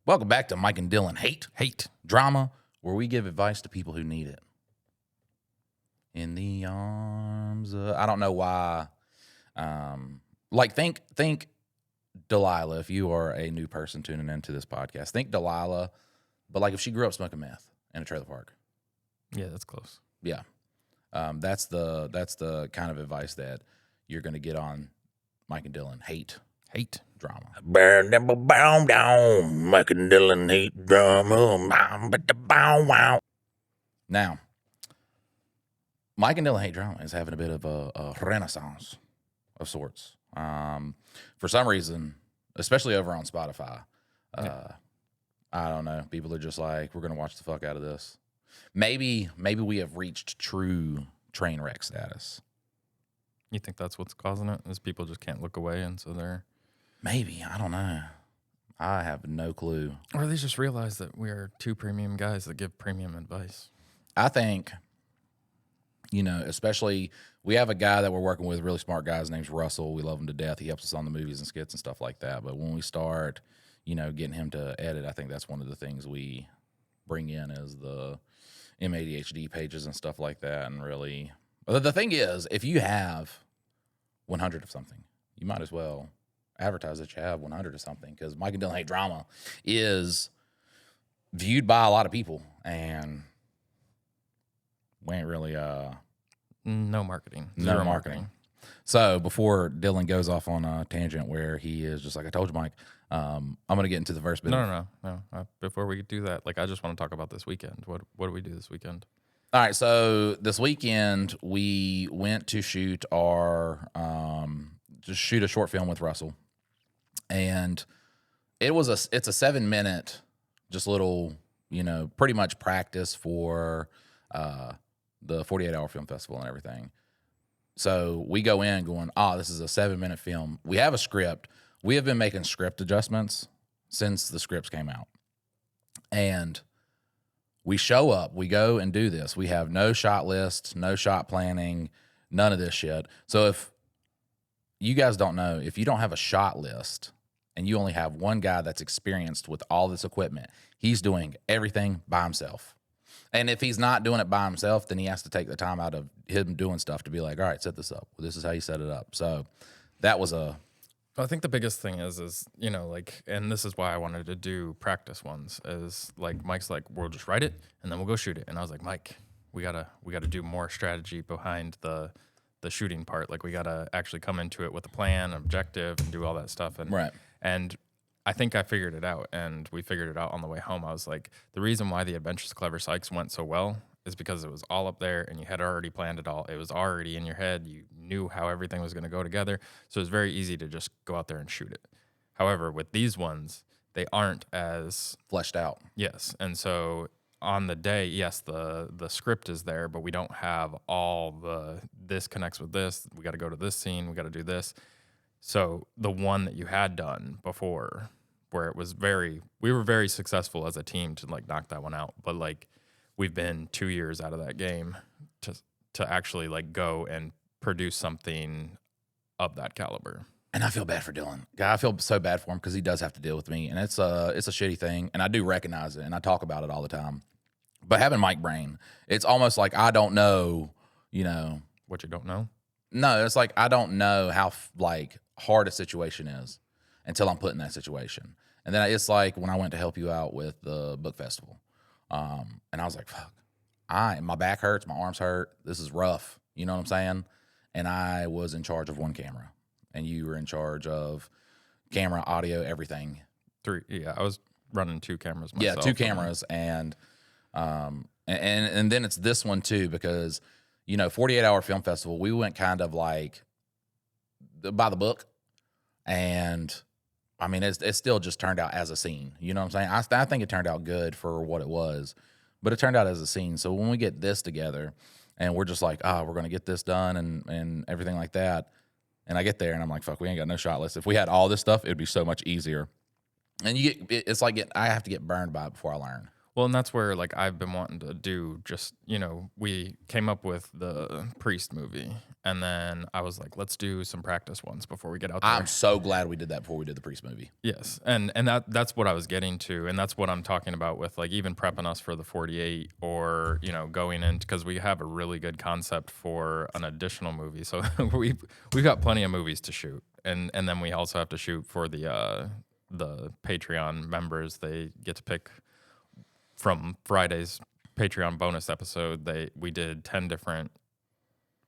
Welcome back to Mike and Dylan Hate Drama, where we give advice to people who need it. In the arms of, I don't know why. Think Delilah, if you are a new person tuning into this podcast. Think Delilah, but like if she grew up smoking meth in a trailer park. Yeah, that's close. Yeah. That's the kind of advice that you're going to get on Mike and Dylan Hate Drama. Mike and Dylan Hate Drama. Now, Mike and Dylan Hate Drama is having a bit of a renaissance of sorts. For some reason, especially over on Spotify, I don't know. People are just like, we're going to watch the fuck out of this. Maybe we have reached true train wreck status. You think that's what's causing it? Is people just can't look away, and so they're... Maybe. I don't know. I have no clue. Or they just realize that we are two premium guys that give premium advice. I think, especially we have a guy that we're working with, really smart guy. His name's Russell. We love him to death. He helps us on the movies and skits and stuff like that. But when we start, getting him to edit, I think that's one of the things we bring in is the MADHD pages and stuff like that. And really, the thing is, if you have 100 of something, you might as well advertise that you have 100 of something, because Mike and Dylan Hate Drama is viewed by a lot of people, and we ain't really no marketing. Zero marketing. So before Dylan goes off on a tangent where he is just like, I told you, Mike, I'm going to get into the first bit. No. Before we do that, I just want to talk about this weekend. What do we do this weekend? All right, so this weekend we went to shoot a short film with Russell, and it's a 7-minute, just little, pretty much practice for the 48-hour film festival and everything. So we go in going, this is a 7-minute film. We have a script. We have been making script adjustments since the scripts came out, and we show up, we go and do this. We have no shot list, no shot planning, none of this shit. So if you guys don't know, if you don't have a shot list and you only have one guy that's experienced with all this equipment, he's doing everything by himself. And if he's not doing it by himself, then he has to take the time out of him doing stuff to be like, all right, set this up. Well, this is how you set it up. So that was I think the biggest thing is and this is why I wanted to do practice ones, is like Mike's like, we'll just write it and then we'll go shoot it. And I was like, Mike, we gotta do more strategy behind the shooting part. Like we gotta actually come into it with a plan, objective, and do all that stuff. And right. And I think I figured it out, and we figured it out on the way home. I was like, the reason why the Adventures Clever Sykes went so well is because it was all up there and you had already planned it all. It was already in your head. You knew how everything was going to go together. So it was very easy to just go out there and shoot it. However, with these ones, they aren't as fleshed out. Yes. And so on the day, yes, the script is there, but we don't have all this connects with this. We got to go to this scene. We got to do this. So the one that you had done before, where it was we were very successful as a team to knock that one out. But we've been 2 years out of that game to actually go and produce something of that caliber. And I feel bad for Dylan. I feel so bad for him because he does have to deal with me, and it's a shitty thing, and I do recognize it, and I talk about it all the time. But having Mike brain, it's almost like I don't know, What you don't know? No, it's like I don't know how hard a situation is until I'm put in that situation. And then it's like when I went to help you out with the book festival, and I was like, fuck, my back hurts, my arms hurt. This is rough. You know what I'm saying? And I was in charge of one camera, and you were in charge of camera, audio, everything. 3. Yeah, I was running 2 cameras myself. Yeah, 2 cameras, and then it's this one too, because 48-hour film festival, we went kind of by the book, and I mean it still just turned out as a scene. You know what I'm saying? I think it turned out good for what it was, but it turned out as a scene. So when we get this together, and we're just like, we're gonna get this done and everything like that, and I get there and I'm like, fuck, we ain't got no shot list. If we had all this stuff, it'd be so much easier. And it's like I have to get burned by it before I learn. Well, and that's where like I've been wanting to do just, we came up with the Priest movie and then I was like, let's do some practice ones before we get out there. I'm so glad we did that before we did the Priest movie. Yes. And that's what I was getting to. And that's what I'm talking about with like even prepping us for the 48 or, going in because we have a really good concept for an additional movie. So we've got plenty of movies to shoot. And then we also have to shoot for the Patreon members. They get to pick from Friday's Patreon bonus episode. We did 10 different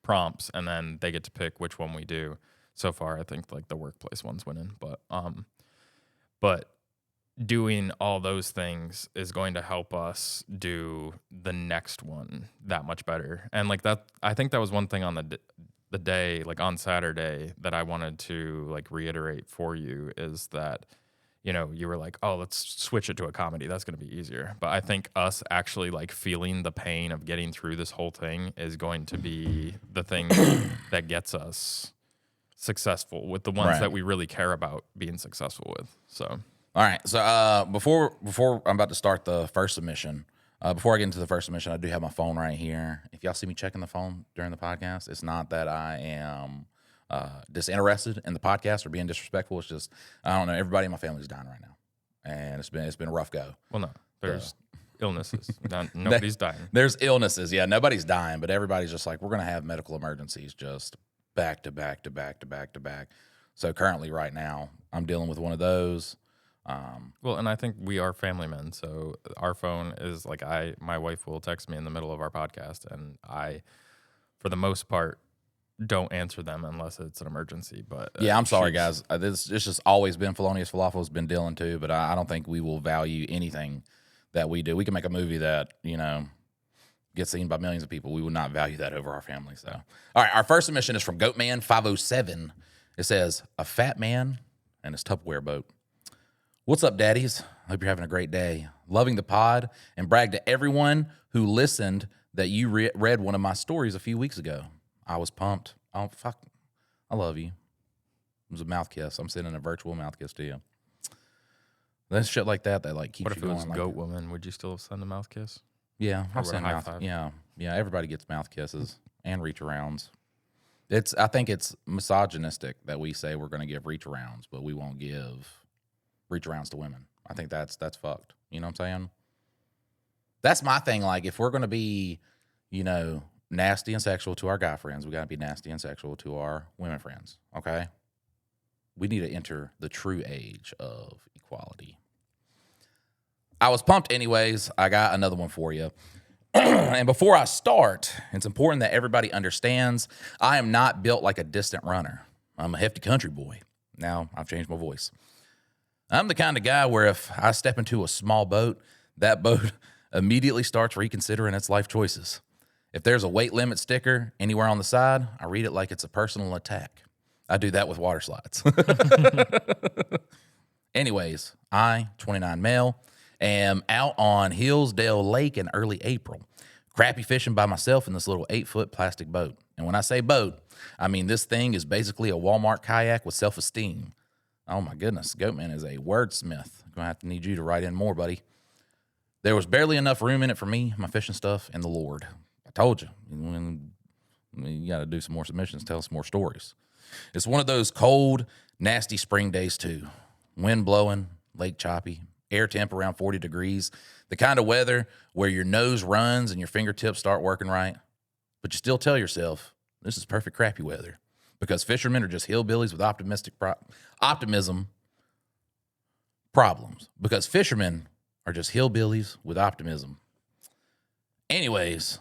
prompts and then they get to pick which one we do. So far, I think like the workplace one's winning, but doing all those things is going to help us do the next one that much better. And like that, I think that was one thing on the day, like on Saturday, that I wanted to like reiterate for you is that, you were like, oh, let's switch it to a comedy. That's going to be easier. But I think us actually like feeling the pain of getting through this whole thing is going to be the thing that gets us successful with the ones that we really care about being successful with. So, all right. So before I'm about to start the first submission, before I get into the first submission, I do have my phone right here. If y'all see me checking the phone during the podcast, it's not that I am disinterested in the podcast or being disrespectful. It's just, I don't know, everybody in my family's dying right now, and it's been a rough go. Well, no, there's illnesses. Nobody's dying. There's illnesses. Yeah, nobody's dying, but everybody's just like, we're going to have medical emergencies just back to back to back to back to back. So currently right now I'm dealing with one of those. Well, and I think we are family men. So our phone is like, my wife will text me in the middle of our podcast and I, for the most part, don't answer them unless it's an emergency. But yeah, I'm sorry guys. It's just always been Felonious Falafel has been Dylan too, but I don't think we will value anything that we do. We can make a movie that, gets seen by millions of people. We would not value that over our family. So, all right, our first submission is from Goatman 507. It says, a fat man and his Tupperware boat. What's up, daddies? Hope you're having a great day. Loving the pod and brag to everyone who listened that you read one of my stories a few weeks ago. I was pumped. Oh, fuck. I love you. It was a mouth kiss. I'm sending a virtual mouth kiss to you. That's shit like that like keeps you going. What if it was Goatwoman? Would you still send a mouth kiss? Yeah, I'll send mouth. Yeah. Everybody gets mouth kisses and reach arounds. I think it's misogynistic that we say we're going to give reach arounds, but we won't give reach arounds to women. I think that's fucked. You know what I'm saying? That's my thing. Like, if we're going to be, nasty and sexual to our guy friends, we got to be nasty and sexual to our women friends. Okay, we need to enter the true age of equality. I was pumped anyways. I got another one for you. And before I start, it's important that everybody understands I am not built like a distant runner. I'm a hefty country boy. Now I've changed my voice. I'm the kind of guy where if I step into a small boat, that boat immediately starts reconsidering its life choices. If there's a weight limit sticker anywhere on the side, I read it like it's a personal attack. I do that with water slides. Anyways, I, 29 male, am out on Hillsdale Lake in early April, crappie fishing by myself in this little 8-foot plastic boat. And when I say boat, I mean this thing is basically a Walmart kayak with self-esteem. Oh my goodness, Goatman is a wordsmith. I'm going to have to need you to write in more, buddy. There was barely enough room in it for me, my fishing stuff, and the Lord. I told you, you got to do some more submissions, tell us more stories. It's one of those cold, nasty spring days too. Wind blowing, lake choppy, air temp around 40 degrees, the kind of weather where your nose runs and your fingertips start working right, but you still tell yourself, this is perfect crappy weather, because fishermen are just hillbillies with optimism problems, because fishermen are just hillbillies with optimism. Anyways,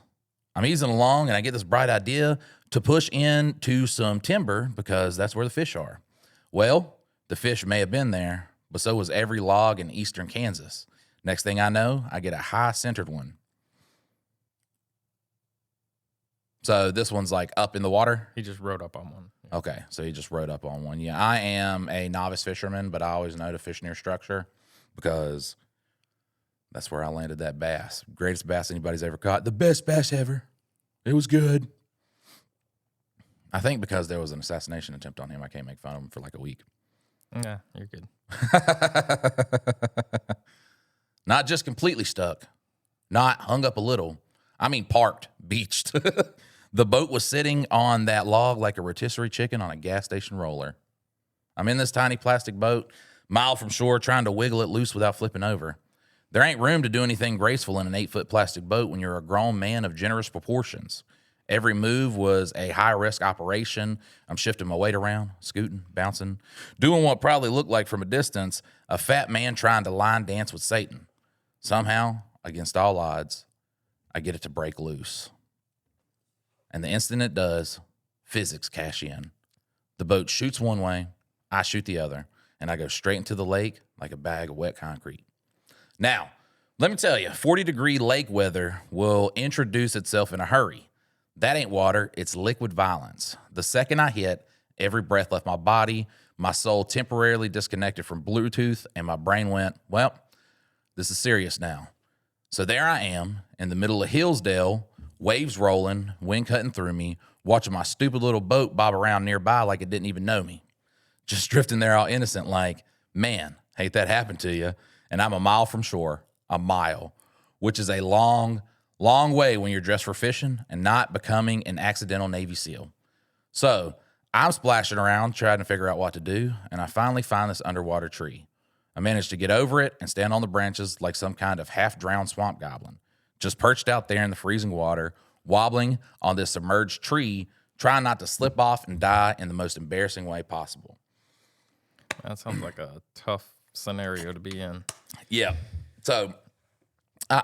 I'm easing along and I get this bright idea to push into some timber because that's where the fish are. Well, the fish may have been there, but so was every log in eastern Kansas. Next thing I know, I get a high-centered one. So this one's like up in the water? He just rode up on one. Yeah. Okay, so he just rode up on one. Yeah, I am a novice fisherman, but I always know to fish near structure because that's where I landed that bass. Greatest bass anybody's ever caught. The best bass ever. It was good. I think because there was an assassination attempt on him, I can't make fun of him for like a week. Yeah, you're good. Not just completely stuck, Not hung up a little. I mean, parked, beached. The boat was sitting on that log like a rotisserie chicken on a gas station roller. I'm in this tiny plastic boat, mile from shore, trying to wiggle it loose without flipping over. There ain't room to do anything graceful in an 8-foot plastic boat when you're a grown man of generous proportions. Every move was a high-risk operation. I'm shifting my weight around, scooting, bouncing, doing what probably looked like from a distance a fat man trying to line dance with Satan. Somehow, against all odds, I get it to break loose. And the instant it does, physics cash in. The boat shoots one way, I shoot the other, and I go straight into the lake like a bag of wet concrete. Now, let me tell you, 40-degree lake weather will introduce itself in a hurry. That ain't water, it's liquid violence. The second I hit, every breath left my body, my soul temporarily disconnected from Bluetooth, and my brain went, well, this is serious now. So there I am, in the middle of Hillsdale, waves rolling, wind cutting through me, watching my stupid little boat bob around nearby like it didn't even know me. Just drifting there all innocent like, man, hate that happened to you. And I'm a mile from shore, a mile, which is a long, long way when you're dressed for fishing and not becoming an accidental Navy SEAL. So I'm splashing around trying to figure out what to do, and I finally find this underwater tree. I managed to get over it and stand on the branches like some kind of half-drowned swamp goblin, just perched out there in the freezing water, wobbling on this submerged tree, trying not to slip off and die in the most embarrassing way possible. That sounds like a tough scenario to be in. Yeah. So I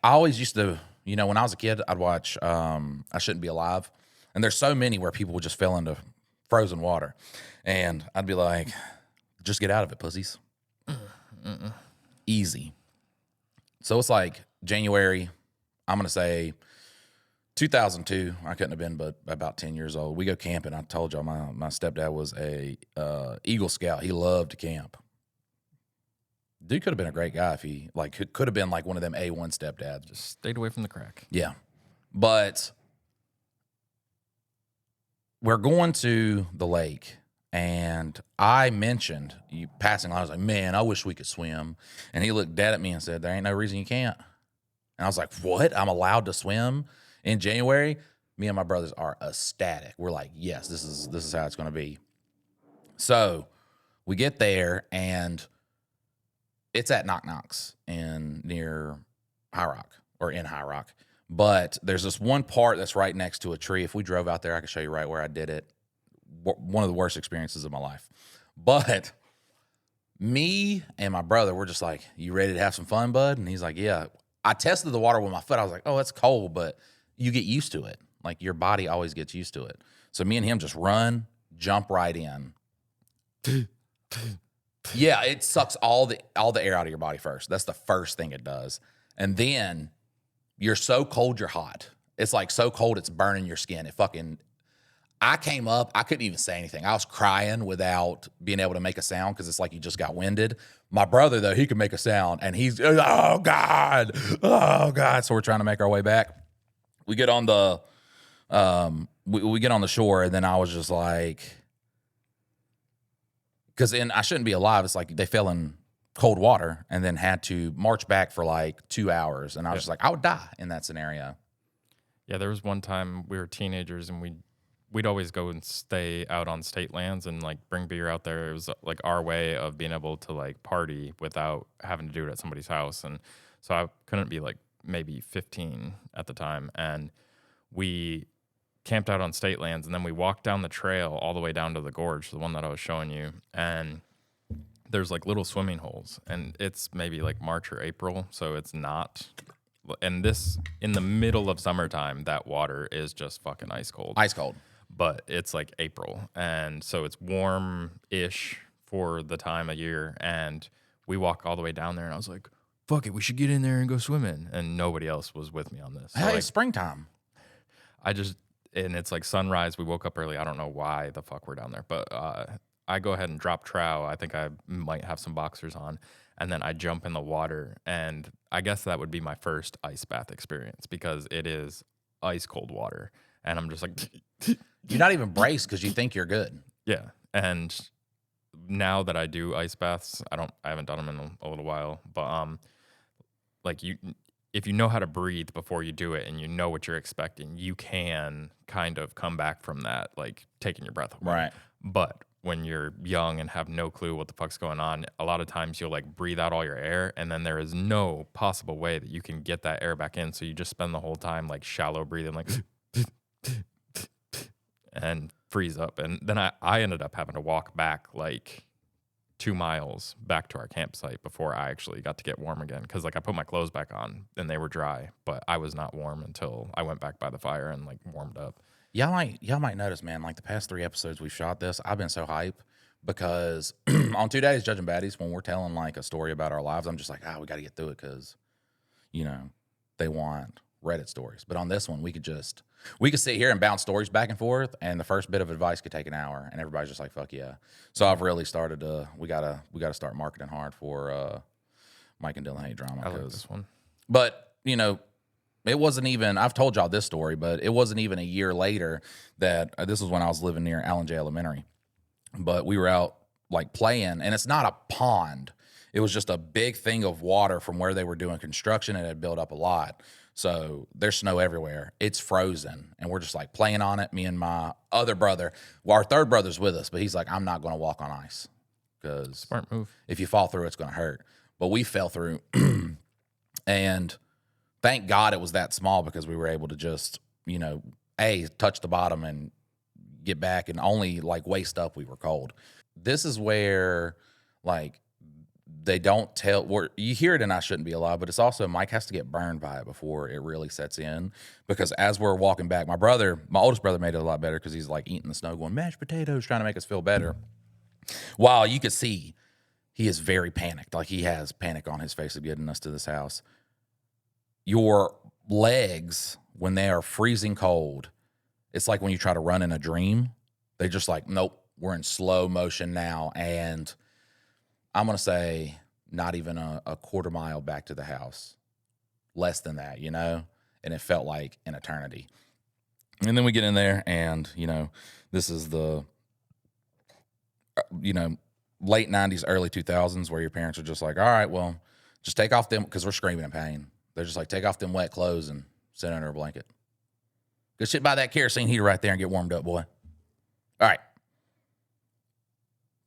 always used to, when I was a kid, I'd watch I Shouldn't Be Alive. And there's so many where people just fell into frozen water. And I'd be like, just get out of it, pussies. Easy. So it's like January, I'm going to say 2002. I couldn't have been but about 10 years old. We go camping. I told y'all my stepdad was a Eagle Scout. He loved to camp. Dude could have been a great guy if he could have been like one of them A1 stepdads. Just stayed away from the crack. Yeah. But we're going to the lake, and I mentioned passing. I was like, man, I wish we could swim. And he looked dead at me and said, there ain't no reason you can't. And I was like, what? I'm allowed to swim in January? Me and my brothers are ecstatic. We're like, yes, this is how it's going to be. So we get there, and it's at Knock Knocks near High Rock, or in High Rock. But there's this one part that's right next to a tree. If we drove out there, I could show you right where I did it. One of the worst experiences of my life. But me and my brother, we're just like, you ready to have some fun, bud? And he's like, yeah. I tested the water with my foot. I was like, oh, it's cold, but you get used to it. Like, your body always gets used to it. So me and him just run, jump right in. Yeah, it sucks all the air out of your body first. That's the first thing it does. And then you're so cold, you're hot. It's like so cold, it's burning your skin. I came up, I couldn't even say anything. I was crying without being able to make a sound because it's like you just got winded. My brother, though, he could make a sound, and he's, oh, God. So we're trying to make our way back. We get on the we get on the shore, and then I was just like, because in I Shouldn't Be Alive, it's like they fell in cold water and then had to march back for like 2 hours. And I was just like, I would die in that scenario. Yeah, there was one time we were teenagers, and we'd always go and stay out on state lands and like bring beer out there. It was like our way of being able to like party without having to do it at somebody's house. And so I couldn't be like maybe 15 at the time. And we camped out on state lands, and then we walked down the trail all the way down to the gorge, the one that I was showing you. And there's like little swimming holes, and it's maybe like March or April. So it's not, and this in the middle of summertime, that water is just fucking ice cold. Ice cold. But it's like April, and so it's warm-ish for the time of year. And we walk all the way down there, and I was like, fuck it, we should get in there and go swimming. And nobody else was with me on this. So Hey, like, it's springtime. And it's like sunrise. We woke up early. I don't know why the fuck we're down there, but I go ahead and drop trow. I think I might have some boxers on, and then I jump in the water. And I guess that would be my first ice bath experience, because it is ice cold water. And I'm just like, You're not even braced because you think you're good. yeah. And now that I do ice baths, I haven't done them in a little while, but like if you know how to breathe before you do it and you know what you're expecting, you can kind of come back from that, like taking your breath away. Right. But when you're young and have no clue what the fuck's going on, a lot of times you'll like breathe out all your air, and then there is no possible way that you can get that air back in. So you just spend the whole time like shallow breathing, like and freeze up. And then I ended up having to walk back like 2 miles back to our campsite before I actually got to get warm again. Because like I put my clothes back on and they were dry, but I was not warm until I went back by the fire and like warmed up. Y'all might notice, man, like the past 3 episodes we've shot this, I've been so hype because on 2 days, Judging Baddies, when we're telling like a story about our lives, I'm just like, we got to get through it because, you know, they want Reddit stories. But on this one, we could sit here and bounce stories back and forth, and the first bit of advice could take an hour, and everybody's just like, fuck yeah. So I've really started to, we gotta start marketing hard for Mike and Dylan Hate Drama. I like this one. But, you know, it wasn't even, I've told y'all this story, but it wasn't even a year later that, this was when I was living near Allen J. Elementary. But we were out like playing, and it's not a pond. It was just a big thing of water from where they were doing construction, and it had built up a lot. So there's snow everywhere. It's frozen, and we're just like playing on it. Me and my other brother, well, our third brother's with us, but he's like, I'm not going to walk on ice because Smart move. if you fall through, it's going to hurt. But we fell through, and thank God it was that small because we were able to just, you know, touch the bottom and get back, and only like waist up we were cold. This is where like they don't tell, where you hear it and I shouldn't be alive, but it's also Mike has to get burned by it before it really sets in. Because as we're walking back, my oldest brother made it a lot better because he's like eating the snow going, mashed potatoes, trying to make us feel better. While you could see he is very panicked. Like he has panic on his face of getting us to this house. Your legs, when they are freezing cold, it's like when you try to run in a dream. They just like, nope, we're in slow motion now. And I'm going to say not even a quarter mile back to the house. Less than that, you know? And it felt like an eternity. And then we get in there and, you know, this is the, you know, late 90s, early 2000s where your parents are just like, all right, well, just take off them, because we're screaming in pain. They're just like, take off them wet clothes and sit under a blanket. Go sit by that kerosene heater right there and get warmed up, boy. All right.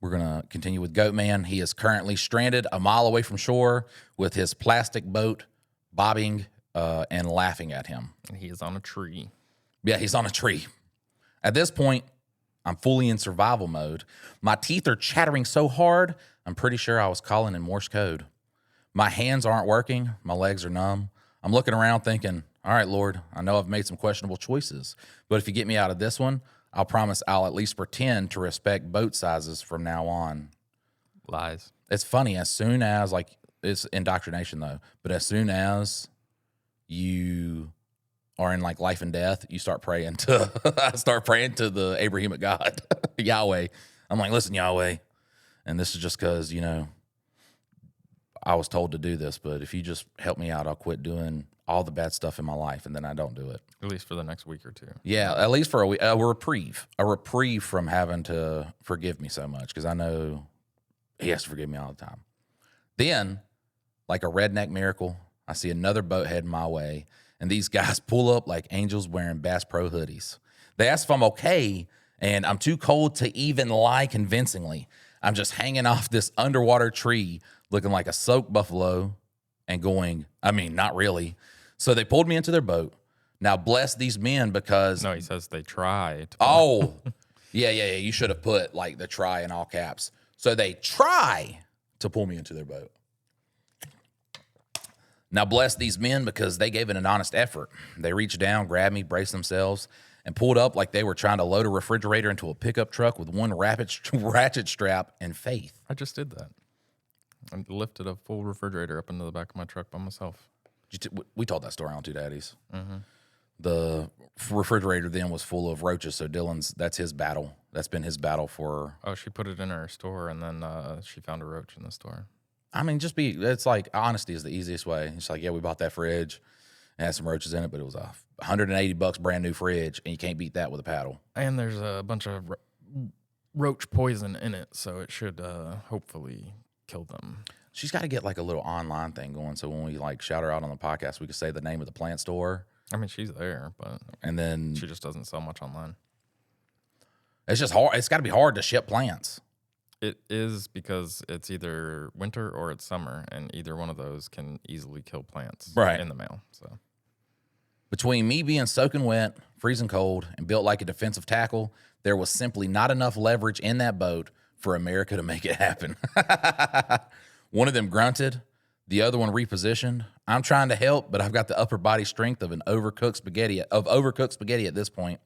We're going to continue with Goatman. He is currently stranded a mile away from shore with his plastic boat bobbing and laughing at him. And he is on a tree. Yeah, he's on a tree. At this point, I'm fully in survival mode. My teeth are chattering so hard, I'm pretty sure I was calling in Morse code. My hands aren't working. My legs are numb. I'm looking around thinking, all right, Lord, I know I've made some questionable choices, but if you get me out of this one, I'll promise I'll at least pretend to respect boat sizes from now on. Lies. It's funny, as soon as, like, it's indoctrination though, but as soon as you are in like life and death, you start praying to, I start praying to the Abrahamic God, Yahweh. I'm like, listen, Yahweh, and this is just because, you know, I was told to do this, but if you just help me out, I'll quit doing all the bad stuff in my life, and then I don't do it. At least for the next week or two. Yeah, at least for a week, a reprieve from having to forgive me so much, because I know he has to forgive me all the time. Then, like a redneck miracle, I see another boat heading my way, and these guys pull up like angels wearing Bass Pro hoodies. They ask if I'm okay, and I'm too cold to even lie convincingly. I'm just hanging off this underwater tree looking like a soaked buffalo and going, I mean, not really. So they pulled me into their boat. Now, bless these men because... No, he says they try to... Oh, yeah. You should have put like the try in all caps. So they try to pull me into their boat. Now, bless these men because they gave it an honest effort. They reached down, grabbed me, braced themselves, and pulled up like they were trying to load a refrigerator into a pickup truck with one ratchet strap and faith. I just did that. I lifted a full refrigerator up into the back of my truck by myself. We told that story on Two Daddies. Mm-hmm. The refrigerator then was full of roaches, so that's his battle. That's been his battle for... Oh, she put it in her store, and then she found a roach in the store. I mean, it's like, honesty is the easiest way. It's like, yeah, we bought that fridge. It had some roaches in it, but it was a $180 brand new fridge, and you can't beat that with a paddle. And there's a bunch of roach poison in it, so it should hopefully kill them. She's got to get like a little online thing going. So when we like shout her out on the podcast, we could say the name of the plant store. I mean, she's there, but And then she just doesn't sell much online. it's just hard. It's got to be hard to ship plants. It is because it's either winter or it's summer, and either one of those can easily kill plants Right. in the mail. So Between me being soaking wet, freezing cold, and built like a defensive tackle, there was simply not enough leverage in that boat for America to make it happen. One of them grunted, the other one repositioned. I'm trying to help, but I've got the upper body strength of overcooked spaghetti at this point.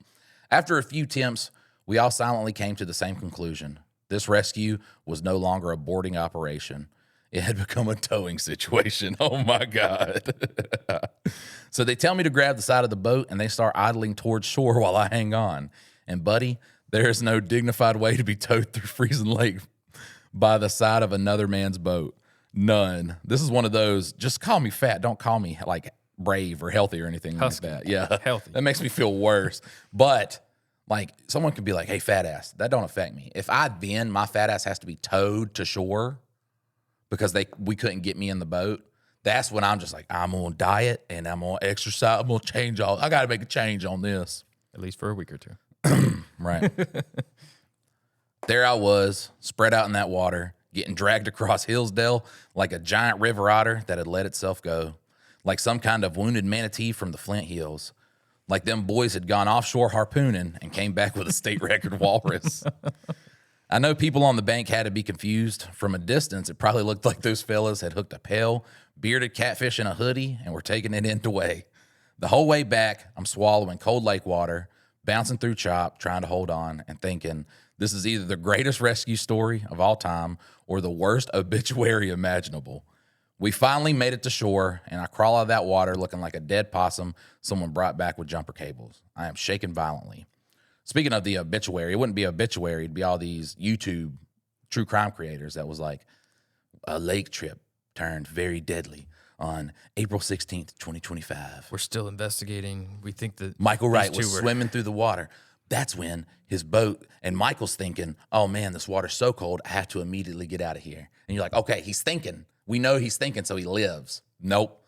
After a few attempts, we all silently came to the same conclusion. This rescue was no longer a boarding operation. It had become a towing situation. Oh my God. So they tell me to grab the side of the boat and they start idling towards shore while I hang on. And buddy, there is no dignified way to be towed through freezing lake by the side of another man's boat. None. This is one of those, just call me fat. Don't call me like brave or healthy or anything Husky. like that. Yeah. Healthy. That makes me feel worse. But like someone could be like, hey, fat ass, that don't affect me. If my fat ass has to be towed to shore because we couldn't get me in the boat, that's when I'm just like, I'm going to diet and I'm going to exercise. I'm going to change I got to make a change on this. at least for a week or two. Right. There I was, spread out in that water, getting dragged across Hillsdale like a giant river otter that had let itself go, like some kind of wounded manatee from the Flint Hills, like them boys had gone offshore harpooning and came back with a state record walrus. I know people on the bank had to be confused. From a distance, it probably looked like those fellas had hooked a pale, bearded catfish in a hoodie and were taking it in to weigh. The whole way back, I'm swallowing cold lake water, bouncing through chop, trying to hold on, and thinking this is either the greatest rescue story of all time or the worst obituary imaginable. We finally made it to shore, and I crawl out of that water looking like a dead possum someone brought back with jumper cables. I am shaking violently. Speaking of the obituary, it wouldn't be obituary. It'd be all these YouTube true crime creators that was like, a lake trip turned very deadly on April 16th, 2025. We're still investigating. We think that Michael Wright these was two were- swimming through the water. That's when his boat, and Michael's thinking, oh man, this water's so cold, I have to immediately get out of here. And you're like, okay, he's thinking. We know he's thinking, so he lives. Nope.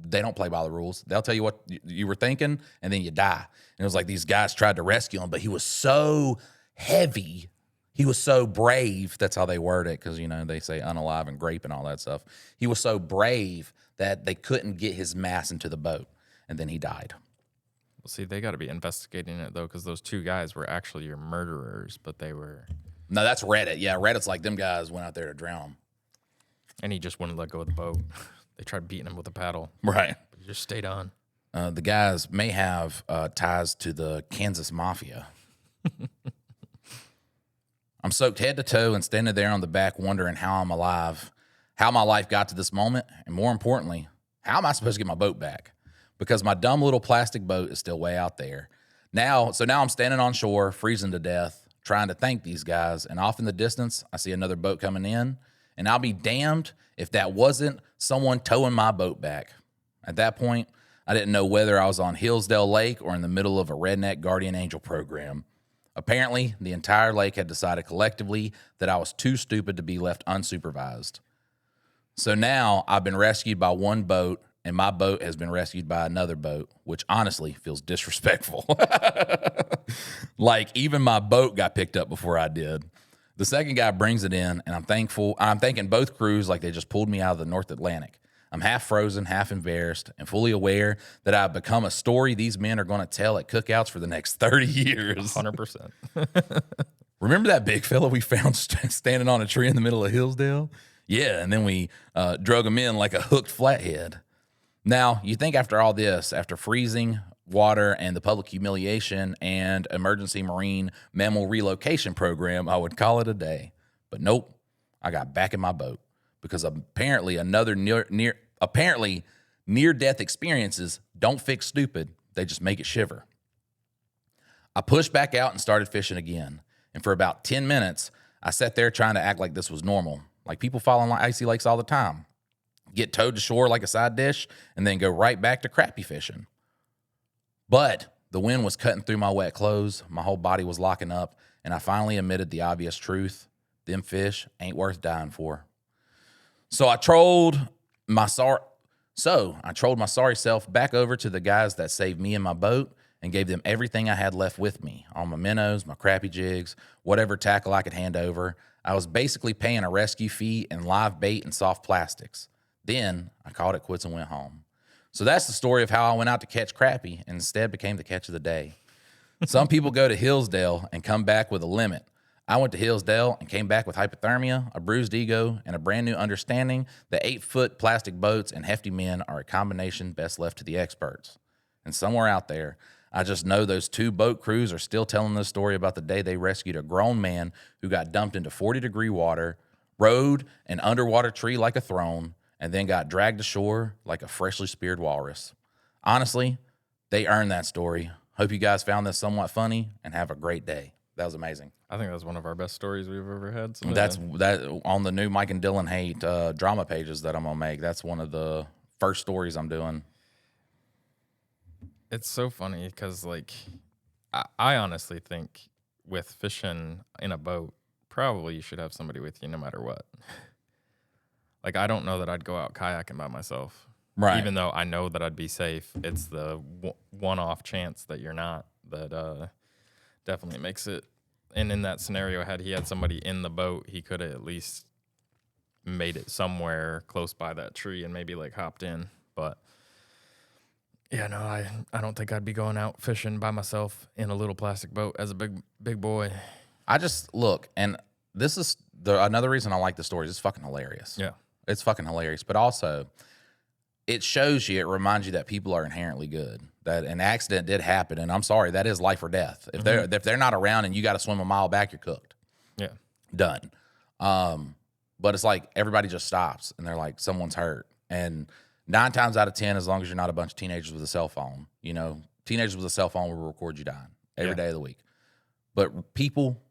They don't play by the rules. They'll tell you what you were thinking, and then you die. And it was like these guys tried to rescue him, but he was so heavy. He was so brave. That's how they word it, because, they say unalive and grape and all that stuff. He was so brave that they couldn't get his mass into the boat, and then he died. Well, see, they got to be investigating it, though, because those two guys were actually your murderers, but they were... No, that's Reddit. Yeah, Reddit's like them guys went out there to drown him. And he just wouldn't let go of the boat. They tried beating him with a paddle. Right. But he just stayed on. The guys may have ties to the Kansas Mafia. I'm soaked head to toe and standing there on the back wondering how I'm alive, how my life got to this moment, and more importantly, how am I supposed to get my boat back? Because my dumb little plastic boat is still way out there. Now I'm standing on shore, freezing to death, trying to thank these guys, and off in the distance, I see another boat coming in, and I'll be damned if that wasn't someone towing my boat back. At that point, I didn't know whether I was on Hillsdale Lake or in the middle of a Redneck Guardian Angel program. Apparently, the entire lake had decided collectively that I was too stupid to be left unsupervised. So now I've been rescued by one boat, and my boat has been rescued by another boat, which honestly feels disrespectful. Like, even my boat got picked up before I did. The second guy brings it in, and I'm thanking both crews like they just pulled me out of the North Atlantic. I'm half frozen, half embarrassed, and fully aware that I've become a story these men are going to tell at cookouts for the next 30 years. 100%. Remember that big fella we found standing on a tree in the middle of Hillsdale? Yeah, and then we drug him in like a hooked flathead. Now, you think after all this, after freezing, water, and the public humiliation and emergency marine mammal relocation program, I would call it a day. But nope, I got back in my boat because apparently near-death experiences don't fix stupid. They just make it shiver. I pushed back out and started fishing again. And for about 10 minutes, I sat there trying to act like this was normal. Like people fall in icy lakes all the time. Get towed to shore like a side dish, and then go right back to crappie fishing. But the wind was cutting through my wet clothes, my whole body was locking up, and I finally admitted the obvious truth. Them fish ain't worth dying for. So I trolled my sorry self back over to the guys that saved me and my boat and gave them everything I had left with me, all my minnows, my crappie jigs, whatever tackle I could hand over. I was basically paying a rescue fee and live bait and soft plastics. Then I called it quits and went home. So that's the story of how I went out to catch crappie and instead became the catch of the day. Some people go to Hillsdale and come back with a limit. I went to Hillsdale and came back with hypothermia, a bruised ego, and a brand new understanding that 8-foot plastic boats and hefty men are a combination best left to the experts. And somewhere out there, I just know those 2 boat crews are still telling the story about the day they rescued a grown man who got dumped into 40-degree water, rode an underwater tree like a throne, and then got dragged ashore like a freshly speared walrus. Honestly, they earned that story. Hope you guys found this somewhat funny and have a great day. That was amazing. I think that was one of our best stories we've ever had. That's on the new Mike and Dylan Hate drama pages that I'm gonna make. That's one of the first stories I'm doing. It's so funny because, like, I honestly think with fishing in a boat, probably you should have somebody with you no matter what. Like, I don't know that I'd go out kayaking by myself. Right. Even though I know that I'd be safe, it's the one-off chance that you're not that definitely makes it. And in that scenario, had he had somebody in the boat, he could have at least made it somewhere close by that tree and maybe, like, hopped in. But yeah, no, I don't think I'd be going out fishing by myself in a little plastic boat as a big boy. I just look, and this is another reason I like the stories. It's fucking hilarious. Yeah. It's fucking hilarious. But also, it shows you, it reminds you that people are inherently good. That an accident did happen, and I'm sorry, that is life or death. If they're not around and you got to swim a mile back, you're cooked. Yeah. Done. But it's like everybody just stops and they're like, someone's hurt. And 9 times out of 10, as long as you're not a bunch of teenagers with a cell phone, teenagers with a cell phone will record you dying every day of the week. But people,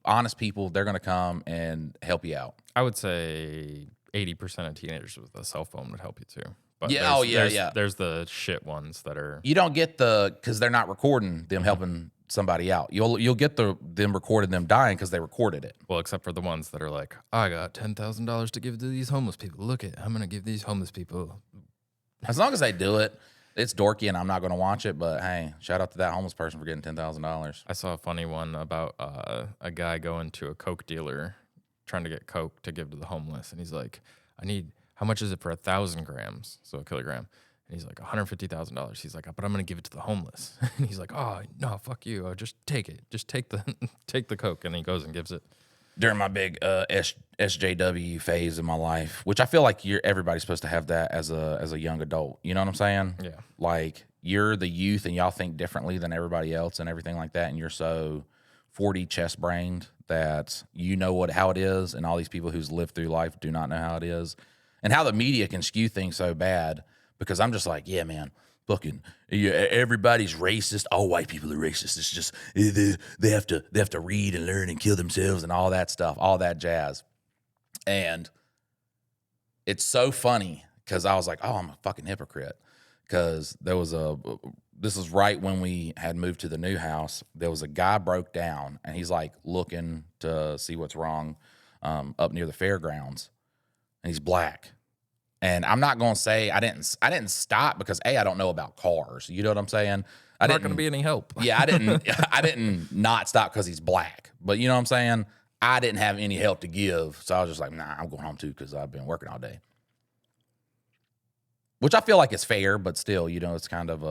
honest people, they're going to come and help you out. I would say 80% of teenagers with a cell phone would help you too. But yeah, there's the shit ones that are. You don't get because they're not recording them helping somebody out. You'll get them recording them dying because they recorded it. Well, except for the ones that are like, I got $10,000 to give to these homeless people. Look I'm gonna give these homeless people. As long as they do it, it's dorky and I'm not gonna watch it. But hey, shout out to that homeless person for getting $10,000. I saw a funny one about a guy going to a Coke dealer trying to get Coke to give to the homeless, and he's like, how much is it for 1,000 grams? So a kilogram. And he's like, $150,000. He's like, but I'm going to give it to the homeless. And he's like, oh, no, fuck you. Just take it. Just take the Coke. And he goes and gives it. During my big SJW phase in my life, which I feel like everybody's supposed to have that as a young adult. You know what I'm saying? Yeah. Like, you're the youth and y'all think differently than everybody else and everything like that. And you're so 40 chest brained that you know how it is. And all these people who's lived through life do not know how it is. And how the media can skew things so bad, because I'm just like, yeah, man, fucking, everybody's racist. All white people are racist. It's just they have to read and learn and kill themselves and all that stuff, all that jazz. And it's so funny because I was like, oh, I'm a fucking hypocrite. Because this was right when we had moved to the new house. There was a guy broke down, and he's like looking to see what's wrong up near the fairgrounds. And he's black. And I'm not going to say I didn't stop because I don't know about cars. You know what I'm saying? Not going to be any help. Yeah, I didn't not stop because he's black. But you know what I'm saying? I didn't have any help to give. So I was just like, nah, I'm going home too because I've been working all day. Which I feel like is fair, but still, it's kind of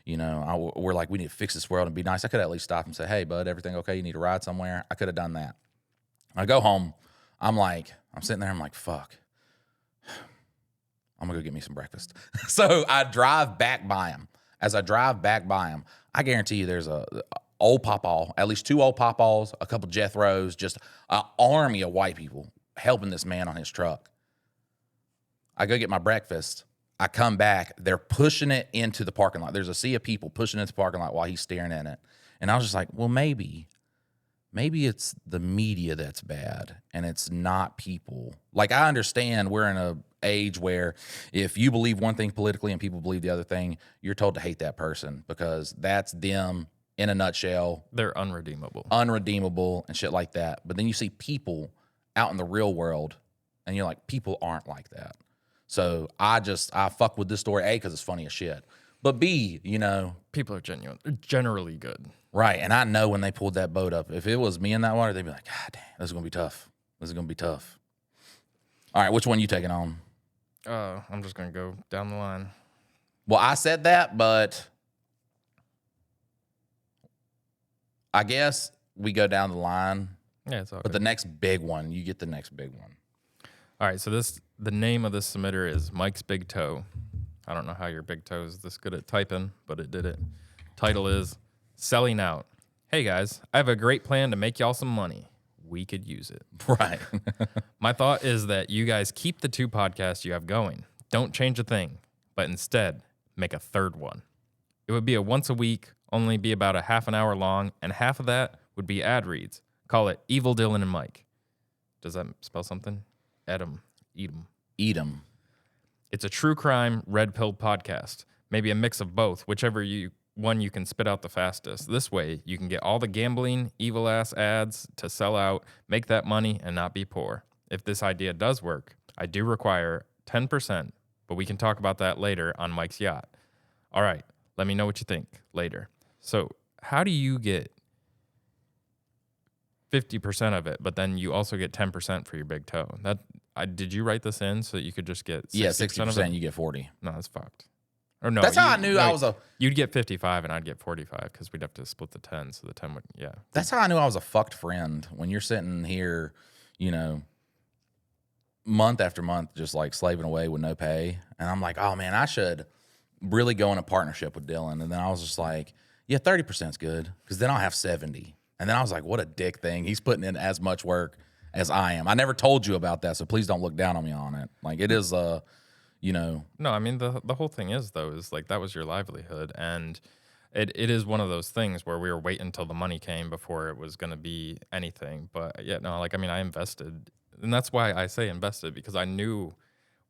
we're like, we need to fix this world and be nice. I could at least stop and say, hey, bud, everything okay? You need to ride somewhere? I could have done that. I go home. I'm sitting there. I'm like, fuck. I'm going to go get me some breakfast. So I drive back by him. As I drive back by him, I guarantee you there's a old pawpaw, at least 2 old pawpaws, a couple Jethros, just an army of white people helping this man on his truck. I go get my breakfast. I come back. They're pushing it into the parking lot. There's a sea of people pushing it into the parking lot while he's staring in it. And I was just like, well, maybe it's the media that's bad and it's not people. Like, I understand we're in a age where if you believe one thing politically and people believe the other thing, you're told to hate that person because that's them in a nutshell. They're unredeemable And shit like that. But then you see people out in the real world And you're like, people aren't like that. So I fuck with this story, A, because it's funny as shit. But B, you know. People are generally good. Right. And I know when they pulled that boat up, if it was me in that water, they'd be like, God damn, this is going to be tough. This is going to be tough. All right, which one you taking on? I'm just going to go down the line. Well, I said that, but I guess we go down the line. Yeah, it's all But good. the next big one, you get the next big one. All right, so the name of this submitter is Mike's Big Toe. I don't know how your big toe is this good at typing, but it did it. Title is Selling Out. Hey guys, I have a great plan to make y'all some money. We could use it. Right. My thought is that you guys keep the 2 podcasts you have going. Don't change a thing, but instead make a 3rd one. It would be a once a week, only be about a half an hour long, and half of that would be ad reads. Call it Evil Dylan and Mike. Does that spell something? Ed'em. Eat 'em. It's a true crime red pill podcast. Maybe a mix of both, whichever one you can spit out the fastest. This way, you can get all the gambling, evil ass ads to sell out, make that money, and not be poor. If this idea does work, I do require 10%, but we can talk about that later on Mike's yacht. All right, let me know what you think later. So, how do you get 50% of it, but then you also get 10% for your big toe? Did you write this in so that you could just get 60%? Yeah, 60% 60%, you get 40. No, that's fucked. Or no, That's how I knew I was a... You'd get 55 and I'd get 45 because we'd have to split the 10. So the 10 would, yeah. That's how I knew I was a fucked friend. When you're sitting here, you know, month after month, just like slaving away with no pay. And I'm like, oh man, I should really go in a partnership with Dylan. And then I was just like, yeah, 30% is good because then I'll have 70. And then I was like, what a dick thing. He's putting in as much work as I am. I never told you about that, so please don't look down on me on it. Like, it is, you know. No, I mean, the whole thing is, though, is like that was your livelihood. And it is one of those things where we were waiting until the money came before it was going to be anything. But yeah, no, like, I mean, I invested. And that's why I say invested, because I knew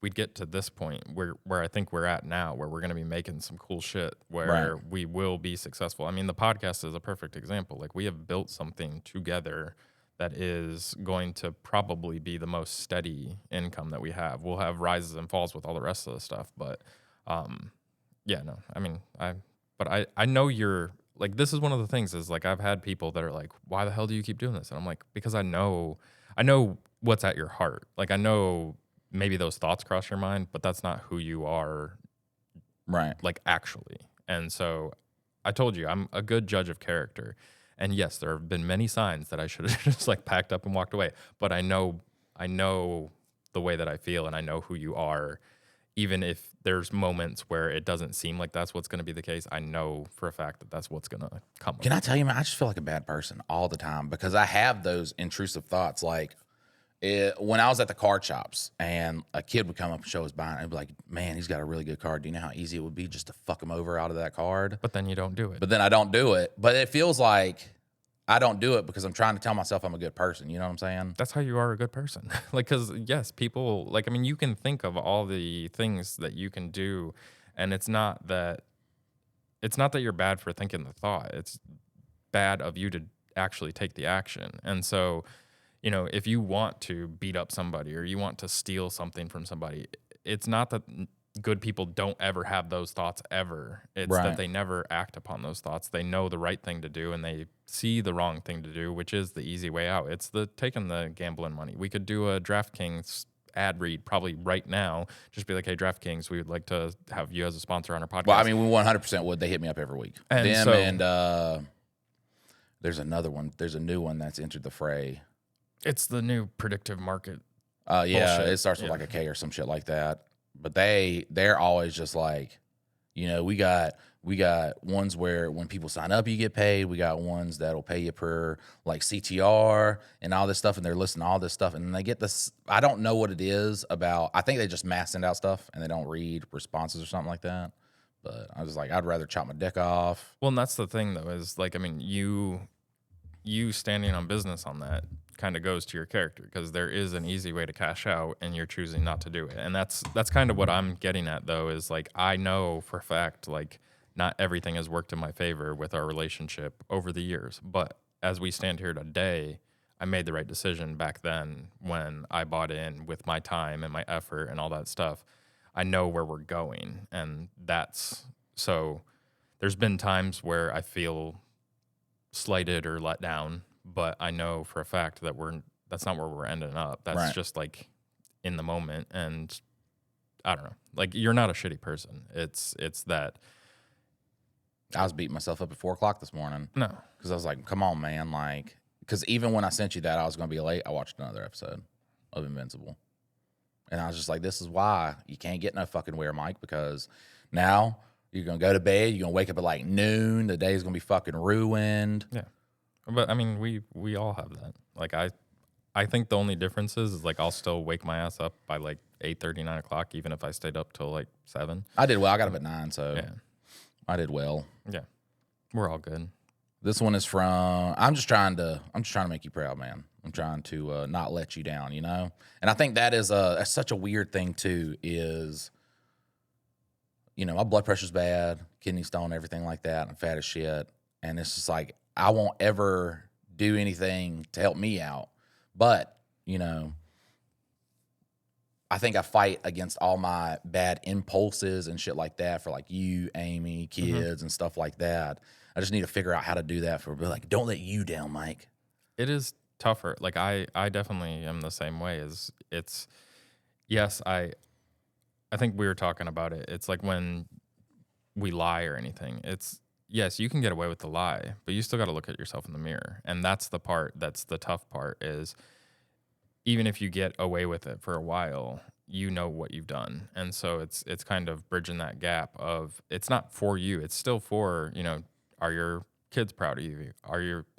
we'd get to this point where I think we're at now, where we're going to be making some cool shit, where we will be successful. I mean, the podcast is a perfect example. Like, we have built something together that is going to probably be the most steady income that we have. We'll have rises and falls with all the rest of the stuff, but yeah, no, I mean, I know you're like, this is one of the things is like, I've had people that are like, why the hell do you keep doing this? And I'm like, because I know what's at your heart. Like, I know maybe those thoughts cross your mind, but that's not who you are. Right. Like, actually. And so I told you, I'm a good judge of character. And yes, there have been many signs that I should have just like packed up and walked away. But I know the way that I feel, and I know who you are. Even if there's moments where it doesn't seem like that's what's going to be the case, I know for a fact that that's what's going to come. Can I tell you, man, I just feel like a bad person all the time because I have those intrusive thoughts. Like, when I was at the card shops and a kid would come up and show his buying, I'd be like, man, he's got a really good card. Do you know how easy it would be just to fuck him over out of that card? But then you don't do it. But then I don't do it. But it feels like I don't do it because I'm trying to tell myself I'm a good person. You know what I'm saying? That's how you are a good person. Like, because yes, people, like, I mean, you can think of all the things that you can do, and it's not that you're bad for thinking the thought. It's bad of you to actually take the action. And so, you know, if you want to beat up somebody or you want to steal something from somebody, it's not that good people don't ever have those thoughts ever. It's that they never act upon those thoughts. They know the right thing to do and they see the wrong thing to do, which is the easy way out. It's the taking the gambling money. We could do a DraftKings ad read probably right now. Just be like, hey, DraftKings, we would like to have you as a sponsor on our podcast. Well, I mean, we 100% would. They hit me up every week. And there's another one. There's a new one that's entered the fray. It's the new predictive market. Yeah, bullshit. it starts with like a K or some shit like that. But they're always just like, you know, we got ones where when people sign up, you get paid. We got ones that'll pay you per like CTR and all this stuff, and they're listing all this stuff, and they get this. I don't know what it is about. I think they just mass send out stuff and they don't read responses or something like that. But I was like, I'd rather chop my dick off. Well, and that's the thing though, is like, I mean, you standing on business on that kind of goes to your character, because there is an easy way to cash out and you're choosing not to do it. And that's kind of what I'm getting at though, is like, I know for a fact, like, not everything has worked in my favor with our relationship over the years, but as we stand here today, I made the right decision back then when I bought in with my time and my effort and all that stuff. I know where we're going, and so there's been times where I feel slighted or let down, but I know for a fact that that's not where we're ending up. That's Right. just like in the moment, and I don't know. Like, you're not a shitty person. It's that. I was beating myself up at 4 o'clock this morning. No. Because I was like, come on, man. Like, because even when I sent you that I was going to be late, I watched another episode of Invincible. And I was just like, this is why you can't get no fucking where, Mike, because now you're going to go to bed, you're going to wake up at like noon, the day's going to be fucking ruined. Yeah. But I mean, we all have that. Like, I think the only difference is like I'll still wake my ass up by like 8:30, 9 o'clock, even if I stayed up till like 7. I did well. I got up at 9, so Yeah. I did well. Yeah. We're all good. This one is from, I'm just trying to make you proud, man. I'm trying to not let you down, you know? And I think that is that's such a weird thing too, is, you know, my blood pressure's bad, kidney stone, everything like that. I'm fat as shit. And it's just like, I won't ever do anything to help me out. But, you know, I think I fight against all my bad impulses and shit like that for like you, Amy, kids, and stuff like that. I just need to figure out how to do that for, like, don't let you down, Mike. It is tougher. Like, I definitely am the same way. Yes, I think we were talking about it. It's like when we lie or anything. Yes, you can get away with the lie, but you still got to look at yourself in the mirror. And that's the part, that's the tough part, is even if you get away with it for a while, you know what you've done. And so it's kind of bridging that gap of, it's not for you. It's still for, you know, are your kids proud of you?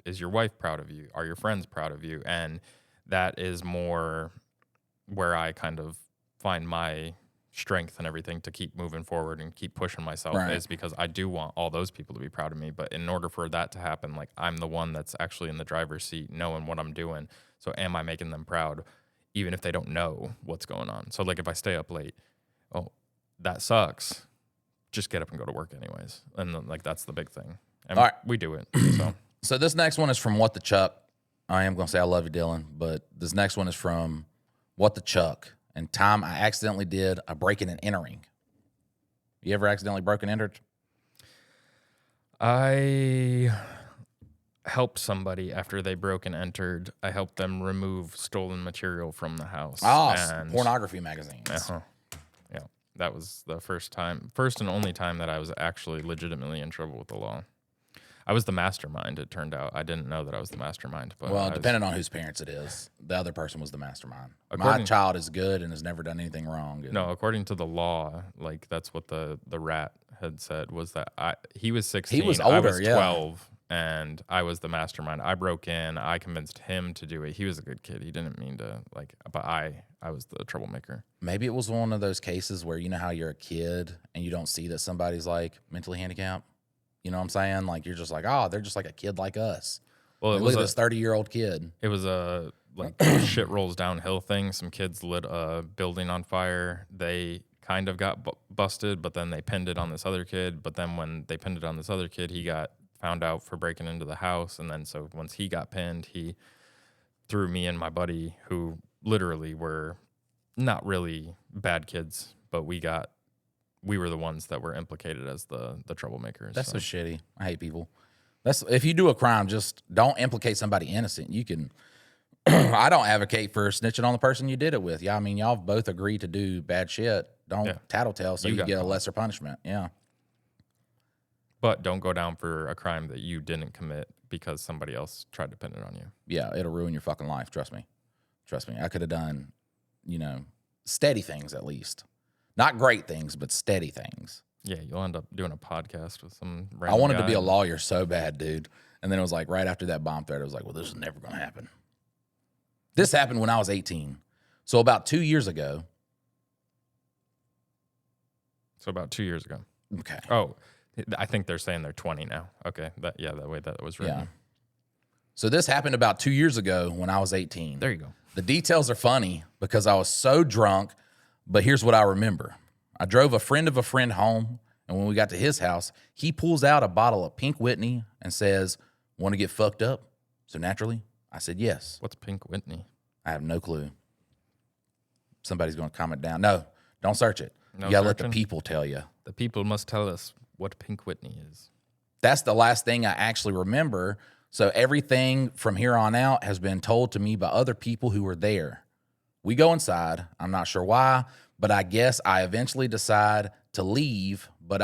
Is your wife proud of you? Are your friends proud of you? And that is more where I kind of find my strength and everything to keep moving forward and keep pushing myself, is because I do want all those people to be proud of me. But in order for that to happen, like, I'm the one that's actually in the driver's seat knowing what I'm doing. So am I making them proud, even if they don't know what's going on? So like, if I stay up late, oh, that sucks. Just get up and go to work anyways. And then, like, that's the big thing. And all right, we do it. So this next one is from What the Chuck. I am going to say I love you, Dylan, but this next one is from What the Chuck. And time I accidentally did a breaking and entering. You ever accidentally broken and entered? I helped somebody after they broke and entered. I helped them remove stolen material from the house. Oh, pornography magazines. Yeah, that was the first and only time that I was actually legitimately in trouble with the law. I was the mastermind, it turned out. I didn't know that I was the mastermind. But well, depending on whose parents it is, the other person was the mastermind. My child is good and has never done anything wrong. No, according to the law, like, that's what the rat had said, was that he was 16, he was older, I was 12, and I was the mastermind. I broke in, I convinced him to do it. He was a good kid. He didn't mean to, like, but I was the troublemaker. Maybe it was one of those cases where, you know how you're a kid and you don't see that somebody's like mentally handicapped? You know what I'm saying? Like, you're just like, oh, they're just like a kid like us. Well, look at this 30-year-old kid. It was a, like, shit rolls downhill thing. Some kids lit a building on fire. They kind of got busted, but then they pinned it on this other kid. But then when they pinned it on this other kid, he got found out for breaking into the house. And then so once he got pinned, he threw me and my buddy, who literally were not really bad kids, but we were the ones that were implicated as the troublemakers. That's so shitty. I hate people. If you do a crime, just don't implicate somebody innocent. You can. I don't advocate for snitching on the person you did it with. Yeah, I mean, y'all both agree to do bad shit. Don't tattletale so you get a lesser punishment. Yeah. But don't go down for a crime that you didn't commit because somebody else tried to pin it on you. Yeah, it'll ruin your fucking life. Trust me. I could have done, you know, steady things at least. Not great things, but steady things. Yeah, you'll end up doing a podcast with some random I wanted guy. to be a lawyer so bad, dude. And then it was like right after that bomb threat, it was like, well, this is never going to happen. This happened when I was 18. So about 2 years ago. So about 2 years ago. Okay. Oh, I think they're saying they're 20 now. Okay. That way that was written. Yeah. So this happened about 2 years ago when I was 18. There you go. The details are funny because I was so drunk, but here's what I remember. I drove a friend of a friend home, and when we got to his house, he pulls out a bottle of pink Whitney and says, want to get fucked up? So naturally, I said, yes. What's Pink Whitney? I have no clue. Somebody's going to comment down. No, don't search it. No You got to let searching? the people tell you. The people must tell us what Pink Whitney is. That's the last thing I actually remember. So everything from here on out has been told to me by other people who were there. We go inside. I'm not sure why, but I guess I eventually decide to leave. But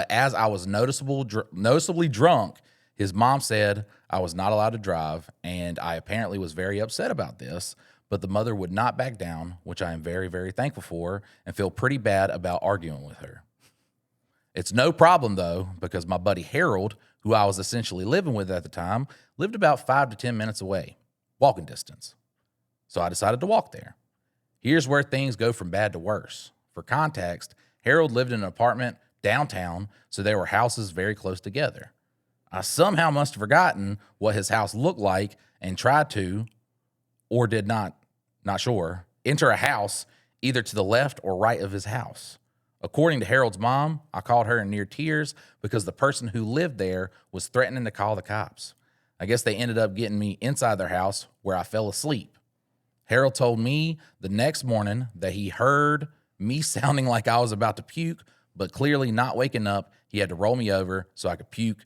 as I was noticeably drunk, his mom said I was not allowed to drive, and I apparently was very upset about this. But the mother would not back down, which I am very, very thankful for, and feel pretty bad about arguing with her. It's no problem, though, because my buddy Harold, who I was essentially living with at the time, lived about 5 to 10 minutes away, walking distance. So I decided to walk there. Here's where things go from bad to worse. For context, Harold lived in an apartment downtown, so there were houses very close together. I somehow must have forgotten what his house looked like and tried to, or did not sure, enter a house either to the left or right of his house. According to Harold's mom, I called her in near tears because the person who lived there was threatening to call the cops. I guess they ended up getting me inside their house where I fell asleep. Harold told me the next morning that he heard me sounding like I was about to puke, but clearly not waking up. He had to roll me over so I could puke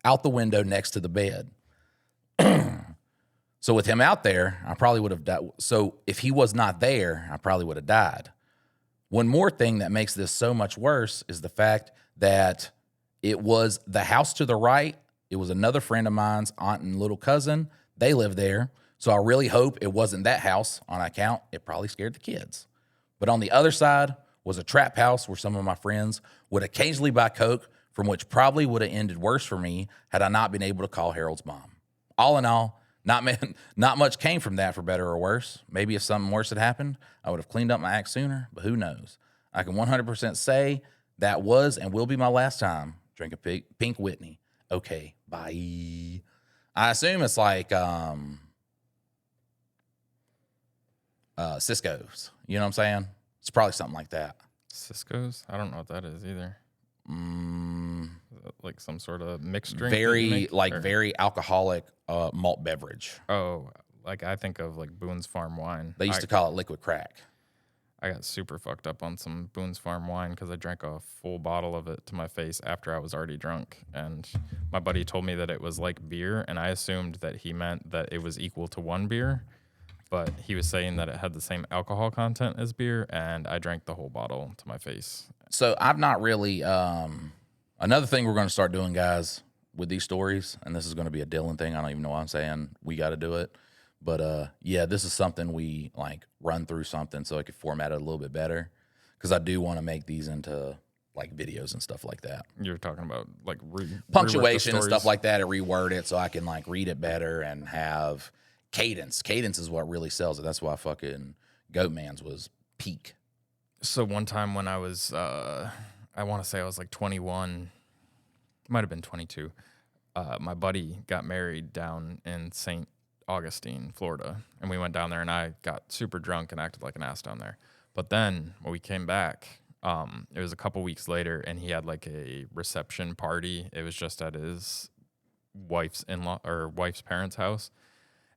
out the window next to the bed. So with him out there, I probably would have died. So if he was not there, I probably would have died. One more thing that makes this so much worse is the fact that it was the house to the right. It was another friend of mine's aunt and little cousin. They lived there. So I really hope it wasn't that house on account. It probably scared the kids. But on the other side was a trap house where some of my friends would occasionally buy coke, from which probably would have ended worse for me had I not been able to call Harold's mom. All in all, not much came from that, for better or worse. Maybe if something worse had happened, I would have cleaned up my act sooner, but who knows? I can 100% say that was and will be my last time drinking Pink Whitney. Okay, bye. I assume it's like Cisco's. You know what I'm saying? It's probably something like that. Cisco's? I don't know what that is either. Like some sort of mixed drink? Very alcoholic malt beverage. Oh, like I think of like Boone's Farm wine. They used to call it liquid crack. I got super fucked up on some Boone's Farm wine because I drank a full bottle of it to my face after I was already drunk. And my buddy told me that it was like beer, and I assumed that he meant that it was equal to one beer. But he was saying that it had the same alcohol content as beer, and I drank the whole bottle to my face. So I've not really... another thing we're going to start doing, guys, with these stories, and this is going to be a Dylan thing. I don't even know why I'm saying we got to do it. But, yeah, this is something we, like, run through something so I could format it a little bit better. Because I do want to make these into, like, videos and stuff like that. You're talking about, like, punctuation and stuff like that, and reword it so I can, like, read it better and have cadence. Cadence is what really sells it. That's why fucking Goatman's was peak. So one time when I was, I want to say I was, like, 21, might have been 22, my buddy got married down in St. Augustine, Florida, and we went down there, and I got super drunk and acted like an ass down there. But then when we came back, it was a couple weeks later, and he had like a reception party. It was just at his wife's parents' house,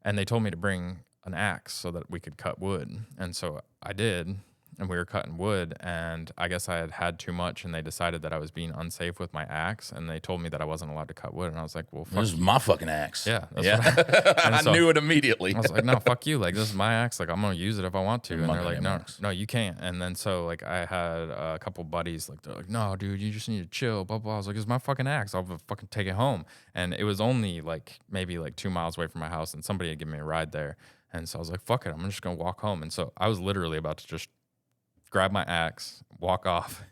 and they told me to bring an axe so that we could cut wood, and so I did. And we were cutting wood, and I guess I had had too much, and they decided that I was being unsafe with my axe, and they told me that I wasn't allowed to cut wood, and I was like, well, fuck this is my fucking axe. Yeah. I knew it immediately. I was like, no, fuck you. Like, this is my axe. Like, I'm going to use it if I want to. And they're like, axe. no, you can't. And then so, like, I had a couple buddies, like, they're like, no, dude, you just need to chill, blah, blah. I was like, it's my fucking axe. I'll fucking take it home. And it was only, like, maybe, like, 2 miles away from my house, and somebody had given me a ride there. And so I was like, fuck it. I'm just going to walk home. And so I was literally about to just grab my axe, walk off.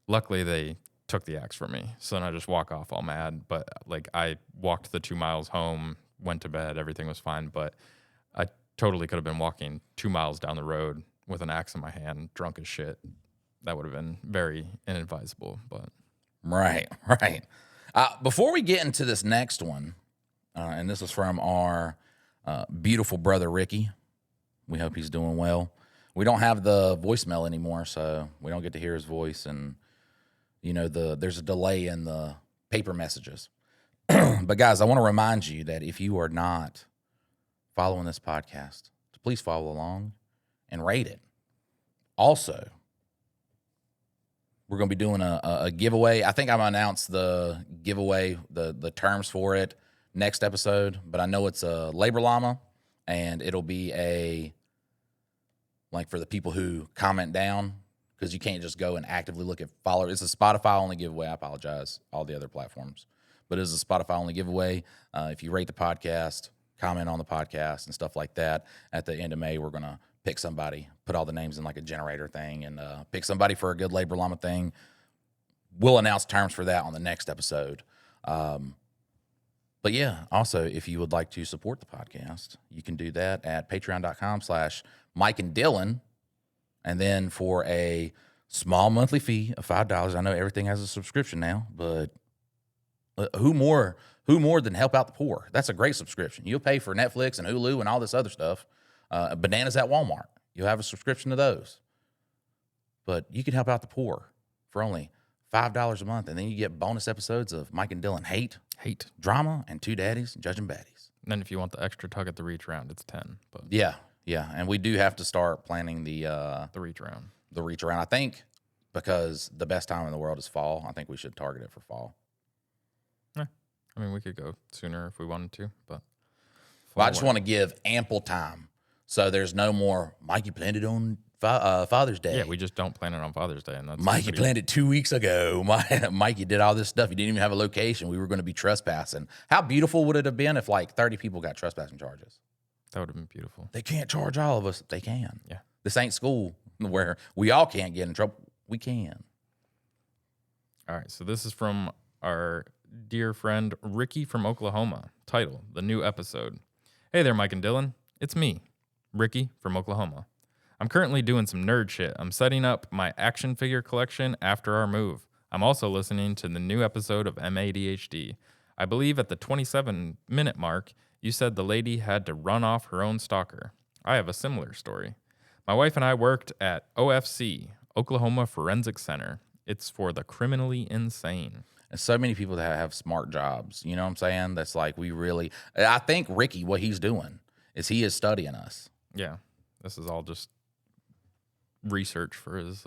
Luckily, they took the axe from me. So then I just walk off all mad. But, like, I walked the 2 miles home, went to bed, everything was fine. But I totally could have been walking 2 miles down the road with an axe in my hand, drunk as shit. That would have been very inadvisable. But Right. Before we get into this next one, and this is from our beautiful brother, Ricky. We hope he's doing well. We don't have the voicemail anymore, so we don't get to hear his voice, and you know there's a delay in the paper messages. But guys, I want to remind you that if you are not following this podcast, to please follow along and rate it. Also, we're going to be doing a giveaway. I think I'm going to announce the giveaway, the terms for it next episode, but I know it's a labor llama, and it'll be like for the people who comment down, because you can't just go and actively look at followers. It's a Spotify only giveaway. I apologize, all the other platforms, but it's a Spotify only giveaway. If you rate the podcast, comment on the podcast and stuff like that, at the end of May, we're going to pick somebody, put all the names in like a generator thing, and pick somebody for a good labor llama thing. We'll announce terms for that on the next episode. But yeah, also, if you would like to support the podcast, you can do that at patreon.com/Mike and Dylan. And then for a small monthly fee of $5, I know everything has a subscription now, but who more than help out the poor? That's a great subscription. You'll pay for Netflix and Hulu and all this other stuff. Bananas at Walmart. You'll have a subscription to those. But you can help out the poor for only $5 a month, and then you get bonus episodes of Mike and Dylan hate, drama, and two daddies judging baddies. And then if you want the extra tug at the reach round, it's 10. But Yeah, and we do have to start planning the reach round. The reach around, I think, because the best time in the world is fall. I think we should target it for fall. Yeah, I mean, we could go sooner if we wanted to, but I just want to give ample time, so there's no more Mikey planned it on Father's Day. Yeah, we just don't plan it on Father's Day, and that's Mikey planned it 2 weeks ago. Mikey did all this stuff. He didn't even have a location. We were going to be trespassing. How beautiful would it have been if like 30 people got trespassing charges? That would have been beautiful. They can't charge all of us. They can. Yeah. This ain't school where we all can't get in trouble. We can. All right, so this is from our dear friend Ricky from Oklahoma. Title, the new episode. Hey there, Mike and Dylan. It's me, Ricky from Oklahoma. I'm currently doing some nerd shit. I'm setting up my action figure collection after our move. I'm also listening to the new episode of MADHD. I believe at the 27-minute mark, you said the lady had to run off her own stalker. I have a similar story. My wife and I worked at OFC, Oklahoma Forensic Center. It's for the criminally insane. And so many people that have smart jobs, you know what I'm saying? That's like I think Ricky, what he's doing is he is studying us. Yeah, this is all just research for his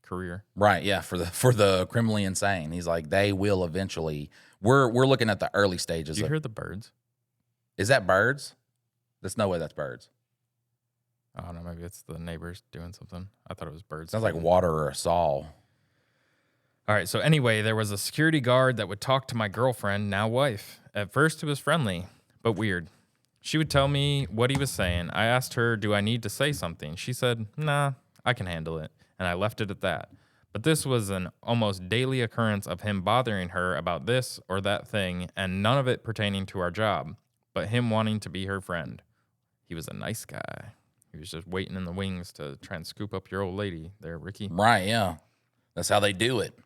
career. Right, yeah, for the criminally insane. He's like, they will eventually. We're looking at the early stages. Do you hear the birds? Is that birds? There's no way that's birds. I don't know, maybe it's the neighbors doing something. I thought it was birds. Sounds like water or a saw. All right, so anyway, there was a security guard that would talk to my girlfriend, now wife. At first, it was friendly, but weird. She would tell me what he was saying. I asked her, do I need to say something? She said, nah, I can handle it. And I left it at that. But this was an almost daily occurrence of him bothering her about this or that thing, and none of it pertaining to our job, but him wanting to be her friend. He was a nice guy. He was just waiting in the wings to try and scoop up your old lady there, Ricky. Right, yeah. That's how they do it.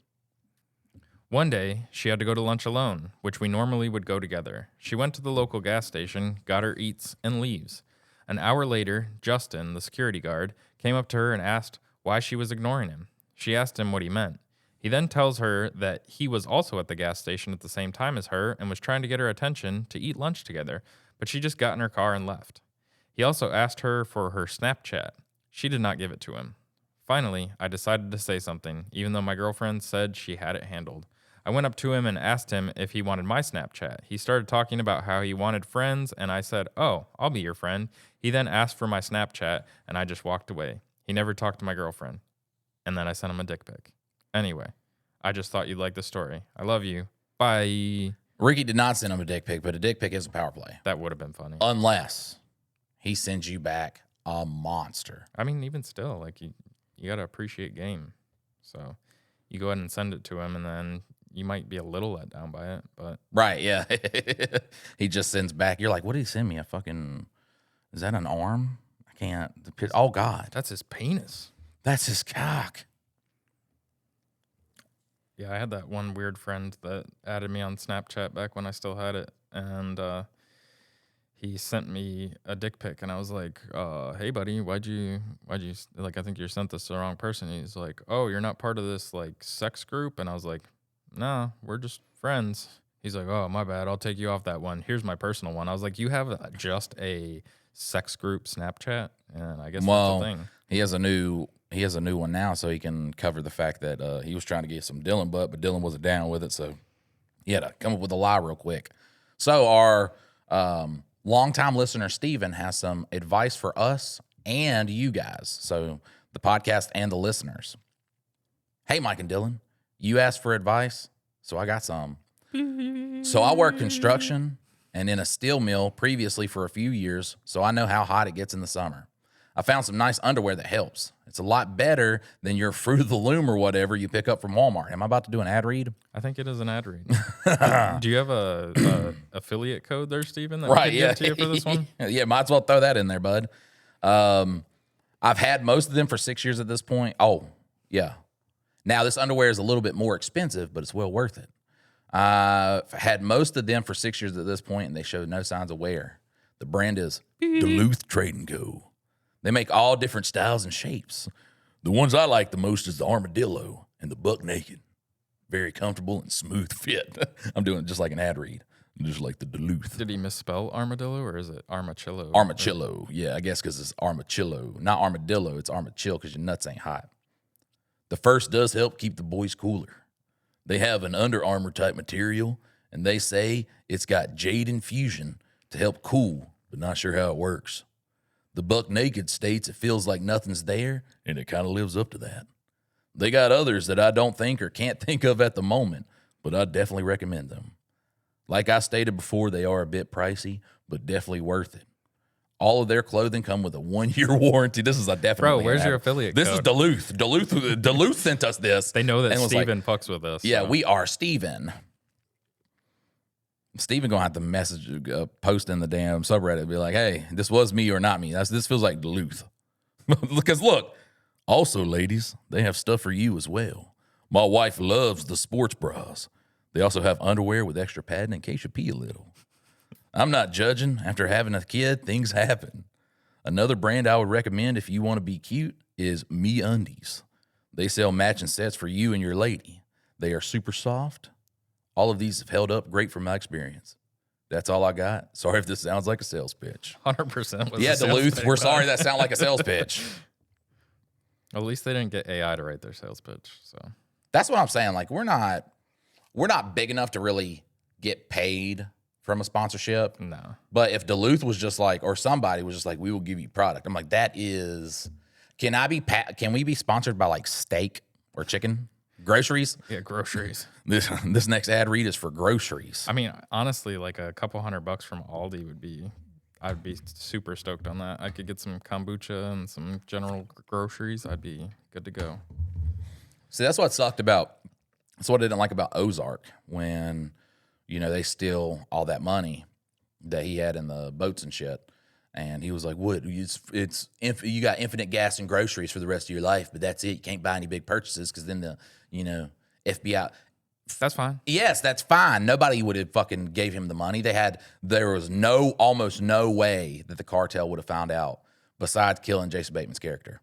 One day, she had to go to lunch alone, which we normally would go together. She went to the local gas station, got her eats, and leaves. An hour later, Justin, the security guard, came up to her and asked why she was ignoring him. She asked him what he meant. He then tells her that he was also at the gas station at the same time as her and was trying to get her attention to eat lunch together, but she just got in her car and left. He also asked her for her Snapchat. She did not give it to him. Finally, I decided to say something, even though my girlfriend said she had it handled. I went up to him and asked him if he wanted my Snapchat. He started talking about how he wanted friends, and I said, oh, I'll be your friend. He then asked for my Snapchat, and I just walked away. He never talked to my girlfriend. And then I sent him a dick pic. Anyway, I just thought you'd like the story. I love you. Bye. Ricky did not send him a dick pic, but a dick pic is a power play. That would have been funny. Unless he sends you back a monster. I mean, even still, like you got to appreciate game. So you go ahead and send it to him, and then you might be a little let down by it, but right, yeah. He just sends back. You're like, what did he send me? Is that an arm? I can't. Oh God, that's his penis. That's his cock. Yeah, I had that one weird friend that added me on Snapchat back when I still had it, and he sent me a dick pic, and I was like, hey buddy, why'd you like, I think you sent this to the wrong person. He's like, oh, you're not part of this like sex group? And I was like, no, we're just friends. He's like, oh, my bad. I'll take you off that one. Here's my personal one. I was like, you have just a sex group Snapchat? And I guess that's a thing. He has a new one now, so he can cover the fact that he was trying to get some Dylan butt, but Dylan wasn't down with it, so he had to come up with a lie real quick. So our longtime listener, Steven, has some advice for us and you guys, so the podcast and the listeners. Hey, Mike and Dylan, you asked for advice, so I got some. So I worked construction and in a steel mill previously for a few years, so I know how hot it gets in the summer. I found some nice underwear that helps. It's a lot better than your Fruit of the Loom or whatever you pick up from Walmart. Am I about to do an ad read? I think it is an ad read. Do you have a affiliate code there, Steven, that right, we could give to you for this one? Yeah, might as well throw that in there, bud. I've had most of them for 6 years at this point. Oh, yeah. Now, this underwear is a little bit more expensive, but it's well worth it. I've had most of them for 6 years at this point, and they show no signs of wear. The brand is Duluth Trade & Co. They make all different styles and shapes. The ones I like the most is the armadillo and the buck naked. Very comfortable and smooth fit. I'm doing it just like an ad read, just like the Duluth. Did he misspell armadillo or is it armachillo? Armachillo, yeah, I guess because it's armachillo. Not armadillo, it's armachill because your nuts ain't hot. The first does help keep the boys cooler. They have an Under Armour type material, and they say it's got jade infusion to help cool, but not sure how it works. The buck naked states it feels like nothing's there, and it kind of lives up to that. They got others that I don't think or can't think of at the moment, but I definitely recommend them. Like I stated before, they are a bit pricey, but definitely worth it. All of their clothing come with a 1-year warranty. This is a definitely. Bro, where's your affiliate This code? is Duluth. Duluth sent us this. They know that Steven fucks with us. Yeah, so. we are Steven. Steven gonna have to message, post in the damn subreddit, be like, hey, this was me or not me. This feels like Duluth. Because look, also, ladies, they have stuff for you as well. My wife loves the sports bras. They also have underwear with extra padding in case you pee a little. I'm not judging. After having a kid, things happen. Another brand I would recommend if you want to be cute is MeUndies. They sell matching sets for you and your lady. They are super soft. All of these have held up great from my experience. That's all I got. Sorry if this sounds like a sales pitch. 100% was Yeah, Duluth, we're sorry that sounded like a sales pitch. At least they didn't get AI to write their sales pitch. So that's what I'm saying. Like, we're not big enough to really get paid from a sponsorship. No. But if Duluth was just like, or somebody was just like, we will give you product. I'm like, that is, can we be sponsored by like steak or chicken? Groceries? Yeah, groceries. This next ad read is for groceries. I mean, honestly, like a couple $100 from Aldi I'd be super stoked on that. I could get some kombucha and some general groceries. I'd be good to go. See, that's what sucked about, that's what I didn't like about Ozark when, they steal all that money that he had in the boats and shit. And he was like, what? You got infinite gas and groceries for the rest of your life, but that's it. You can't buy any big purchases because then the, FBI. That's fine. Yes, that's fine. Nobody would have fucking gave him the money. There was almost no way that the cartel would have found out besides killing Jason Bateman's character.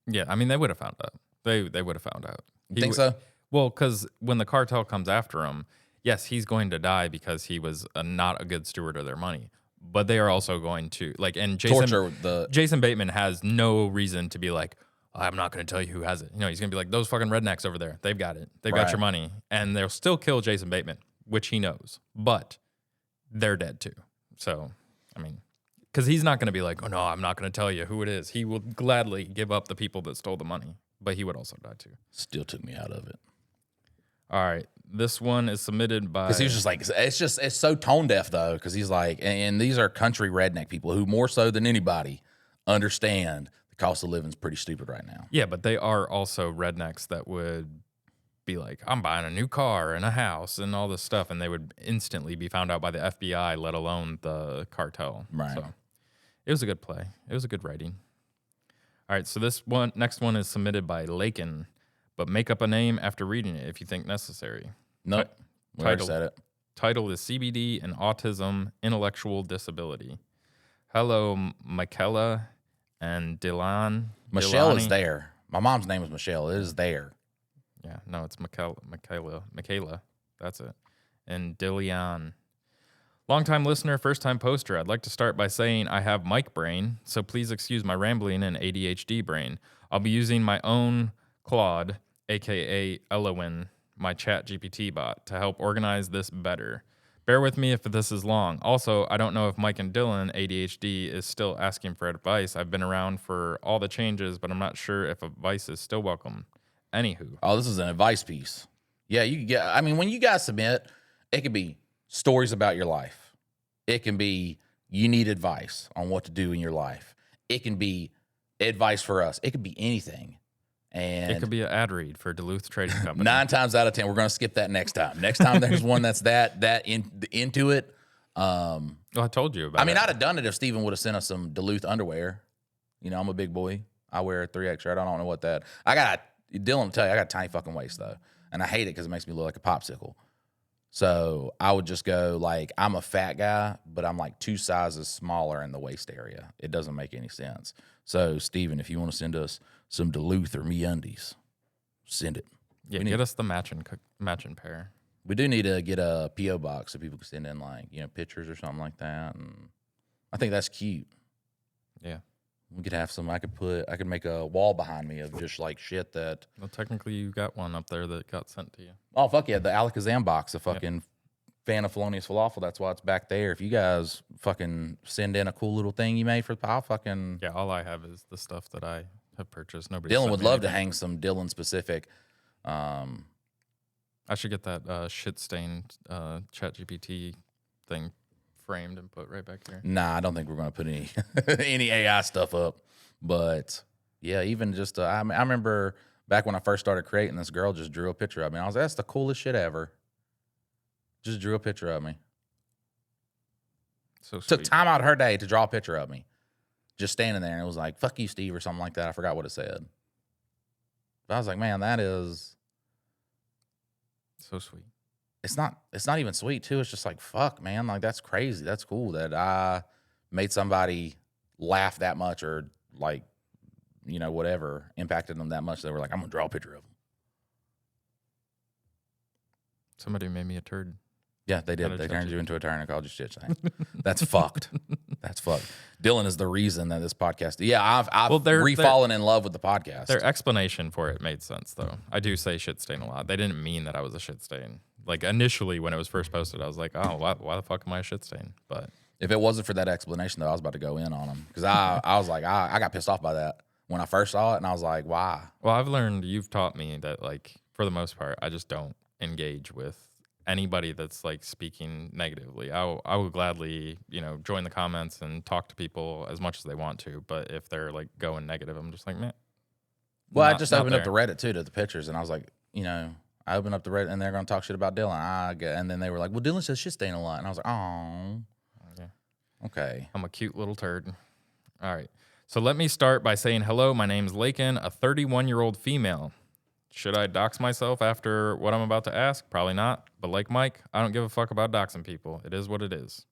Yeah, I mean, they would have found out. They would have found out. Think so? Well, because when the cartel comes after him, yes, he's going to die because he was not a good steward of their money. But they are also going to Jason Bateman has no reason to be like, I'm not going to tell you who has it. He's going to be like, those fucking rednecks over there, they've got it. They've got your money. And they'll still kill Jason Bateman, which he knows. But they're dead too. So, I mean, because he's not going to be like, oh, no, I'm not going to tell you who it is. He will gladly give up the people that stole the money. But he would also die too. Still took me out of it. All right. This one is submitted by... Because he was just like, it's so tone deaf though. Because he's like, and these are country redneck people who more so than anybody understand the cost of living is pretty stupid right now. Yeah, but they are also rednecks that would be like, I'm buying a new car and a house and all this stuff. And they would instantly be found out by the FBI, let alone the cartel. Right. So it was a good play. It was a good writing. All right. So next one is submitted by Lakin, but make up a name after reading it if you think necessary. Nope. We already said it. Title is CBD and Autism, Intellectual Disability. Hello, Michaela and Dylan. Michelle is there. My mom's name is Michelle. It is there. Yeah, no, it's Michaela. That's it. and Delilah. Longtime listener, first-time poster. I'd like to start by saying I have mic brain, so please excuse my rambling and ADHD brain. I'll be using my own Claude, a.k.a. Elowin, my chat GPT bot, to help organize this better. Bear with me if this is long. Also, I don't know if Mike and Dylan, ADHD, is still asking for advice. I've been around for all the changes, but I'm not sure if advice is still welcome. Anywho. Oh, this is an advice piece. Yeah, you get. I mean, when you guys submit, it could be stories about your life. It can be you need advice on what to do in your life. It can be advice for us. It could be anything. And it could be an ad read for Duluth Trading Company. 9 times out of 10, we're going to skip that next time. Next time there's one that's into it. Well, I told you about it. I mean, I'd have done it if Steven would have sent us some Duluth underwear. You know, I'm a big boy. I wear a 3X shirt. I don't know what that. Dylan will tell you, I got a tiny fucking waist, though. And I hate it because it makes me look like a popsicle. So I would just go, like, I'm a fat guy, but I'm like 2 sizes smaller in the waist area. It doesn't make any sense. So, Steven, if you want to send us some Duluth or MeUndies, send it. Yeah, get us the matching pair. We do need to get a P.O. box so people can send in, like, you know, pictures or something like that. And I think that's cute. Yeah. We could have some. I could make a wall behind me of just like shit that. Well, technically, you got one up there that got sent to you. Oh fuck yeah, the Alakazam box, the fucking fan of Felonious Falafel. That's why it's back there. If you guys fucking send in a cool little thing you made for the pile, fucking yeah. All I have is the stuff that I have purchased. Nobody. Dylan would love to hang some Dylan specific. I should get that shit stained ChatGPT thing framed and put right back here. Nah, I don't think we're gonna put any any AI stuff up. But yeah, even just I remember back when I first started creating, this girl just drew a picture of me. I was like, that's the coolest shit ever. Just drew a picture of me. So sweet. Took time out of her day to draw a picture of me. Just standing there, and it was like, fuck you, Steve, or something like that. I forgot what it said. But I was like, man, that is so sweet. It's not even sweet too. It's just like, fuck, man. Like, that's crazy. That's cool that I made somebody laugh that much, or like, you know, whatever, impacted them that much. They were like, I'm gonna draw a picture of them. Somebody made me a turd. Yeah, they did. They turned you into a turd and called you shit. That's fucked. That's fucked. Dylan is the reason that this podcast. Yeah, I've re-fallen in love with the podcast. Their explanation for it made sense, though. I do say shit stain a lot. They didn't mean that I was a shit stain. Like, initially, when it was first posted, I was like, oh, why the fuck am I a shit stain? But if it wasn't for that explanation, though, I was about to go in on them. Because I was like, I got pissed off by that when I first saw it, and I was like, why? Well, I've learned, you've taught me that, like, for the most part, I just don't engage with anybody that's, like, speaking negatively. I would gladly, you know, join the comments and talk to people as much as they want to. But if they're, like, going negative, I'm just like, man. Well, I just opened up the Reddit, too, to the pictures, and I was like, you know, I opened up the Reddit, and they're going to talk shit about Dylan. And then they were like, well, Dylan says shit stain a lot. And I was like, oh. Okay. I'm a cute little turd. All right. So let me start by saying hello. My name's Lakin, a 31-year-old female. Should I dox myself after what I'm about to ask? Probably not. But like Mike, I don't give a fuck about doxing people. It is what it is.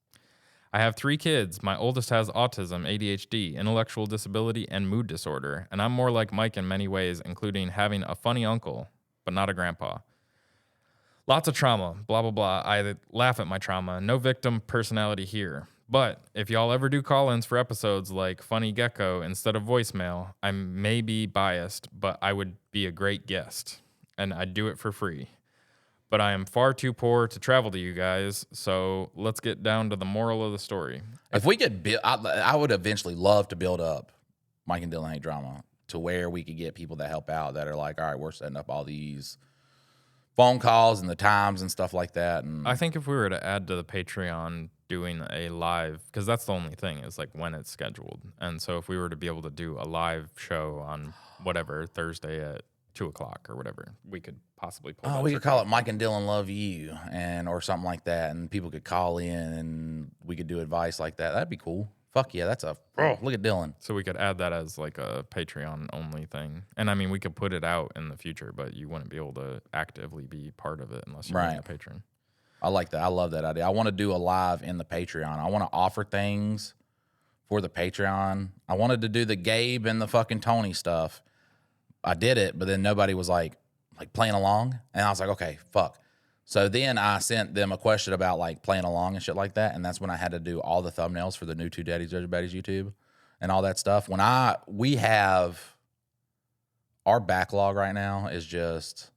I have 3 kids. My oldest has autism, ADHD, intellectual disability, and mood disorder. And I'm more like Mike in many ways, including having a funny uncle, but not a grandpa. Lots of trauma, blah, blah, blah. I laugh at my trauma. No victim personality here. But if y'all ever do call-ins for episodes like Funny Gecko instead of voicemail, I may be biased, but I would be a great guest. And I'd do it for free. But I am far too poor to travel to you guys, so let's get down to the moral of the story. If we could build, I would eventually love to build up Mike and Dylan Hate Drama to where we could get people that help out that are like, all right, we're setting up all these phone calls and the times and stuff like that. And I think if we were to add to the Patreon doing a live, because that's the only thing is like when it's scheduled. And so if we were to be able to do a live show on whatever Thursday at 2:00 or whatever, we could possibly pull. Oh, we could call it Mike and Dylan Love You, or something like that, and people could call in and we could do advice like that. That'd be cool. Fuck yeah, look at Dylan. So we could add that as like a Patreon only thing. And I mean, we could put it out in the future, but you wouldn't be able to actively be part of it unless you're a patron. I like that. I love that idea. I want to do a live in the Patreon. I want to offer things for the Patreon. I wanted to do the Gabe and the fucking Tony stuff. I did it, but then nobody was like playing along. And I was like, okay, fuck. So then I sent them a question about like playing along and shit like that, and that's when I had to do all the thumbnails for the new Two Daddies Judge Baddies YouTube and all that stuff. We have our backlog right now is just,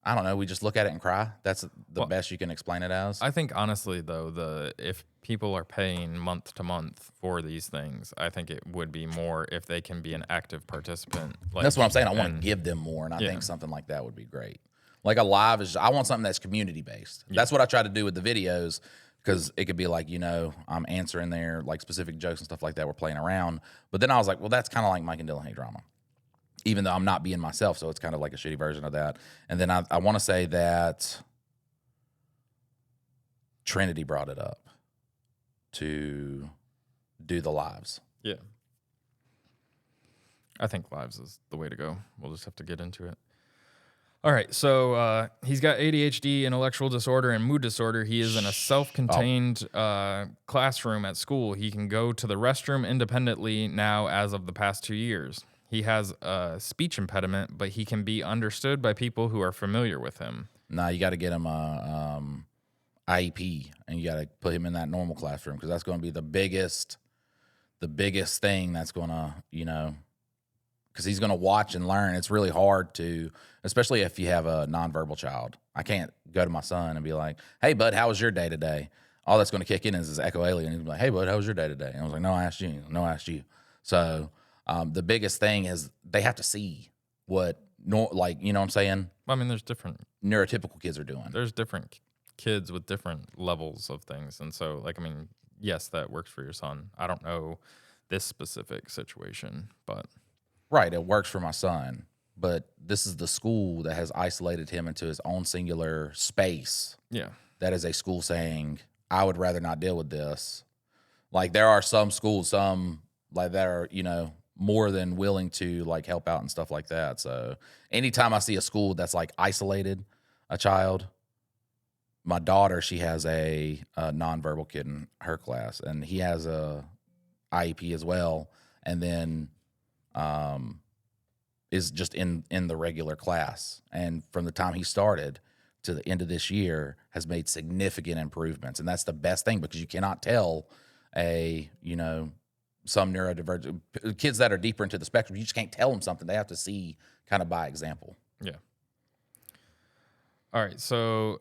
I don't know, we just look at it and cry. That's the best you can explain it as. I think honestly though, if people are paying month to month for these things, I think it would be more if they can be an active participant. Like, that's what I'm saying. I want to give them more, and I think something like that would be great. Like a live I want something that's community based. Yeah. That's what I try to do with the videos, because it could be like, I'm answering their like specific jokes and stuff like that. We're playing around. But then I was like, well, that's kind of like Mike and Dylan Hate Drama, even though I'm not being myself. So it's kind of like a shitty version of that. And then I want to say that Trinity brought it up to do the lives. Yeah. I think lives is the way to go. We'll just have to get into it. All right, so he's got ADHD, intellectual disorder, and mood disorder. He is in a self-contained classroom at school. He can go to the restroom independently now as of the past 2 years. He has a speech impediment, but he can be understood by people who are familiar with him. Nah, you got to get him IEP, and you got to put him in that normal classroom, because that's going to be the biggest thing that's going to, because he's going to watch and learn. It's really hard to, especially if you have a nonverbal child. I can't go to my son and be like, hey, bud, how was your day today? All that's going to kick in is his echo alien. He's like, hey, bud, how was your day today? And I was like, no, I asked you. No, I asked you. So the biggest thing is they have to see what, you know what I'm saying? I mean, there's different neurotypical kids are doing. There's different kids with different levels of things. And so, yes, that works for your son. I don't know this specific situation, but... Right, it works for my son, but this is the school that has isolated him into his own singular space. Yeah. That is a school saying, I would rather not deal with this. Like, there are some schools, that are, more than willing to, help out and stuff like that. So anytime I see a school that's, isolated a child, my daughter, she has a nonverbal kid in her class, and he has a IEP as well, and then... is just in the regular class. And from the time he started to the end of this year has made significant improvements. And that's the best thing, because you cannot tell some neurodivergent kids that are deeper into the spectrum, you just can't tell them something. They have to see kind of by example. Yeah. All right. So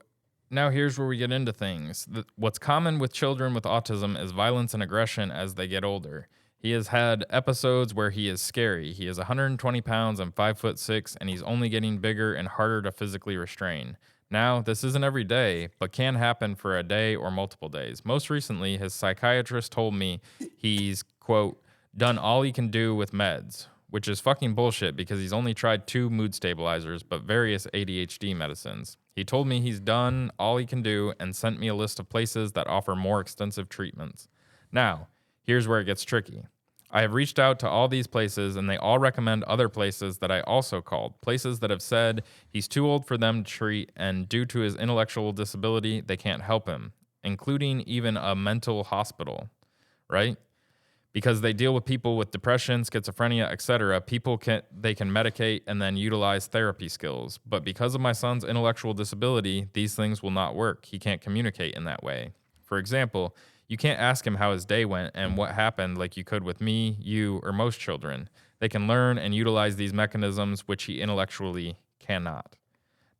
now here's where we get into things. What's common with children with autism is violence and aggression as they get older. He has had episodes where he is scary. He is 120 pounds and 5'6", and he's only getting bigger and harder to physically restrain. Now, this isn't every day, but can happen for a day or multiple days. Most recently, his psychiatrist told me he's, quote, done all he can do with meds, which is fucking bullshit because he's only tried 2 mood stabilizers, but various ADHD medicines. He told me he's done all he can do and sent me a list of places that offer more extensive treatments. Now, here's where it gets tricky. I have reached out to all these places, and they all recommend other places that I also called, places that have said he's too old for them to treat, and due to his intellectual disability, they can't help him, including even a mental hospital, right? Because they deal with people with depression, schizophrenia, etc. They can medicate and then utilize therapy skills. But because of my son's intellectual disability, these things will not work. He can't communicate in that way. For example, you can't ask him how his day went and what happened like you could with me, you, or most children. They can learn and utilize these mechanisms, which he intellectually cannot.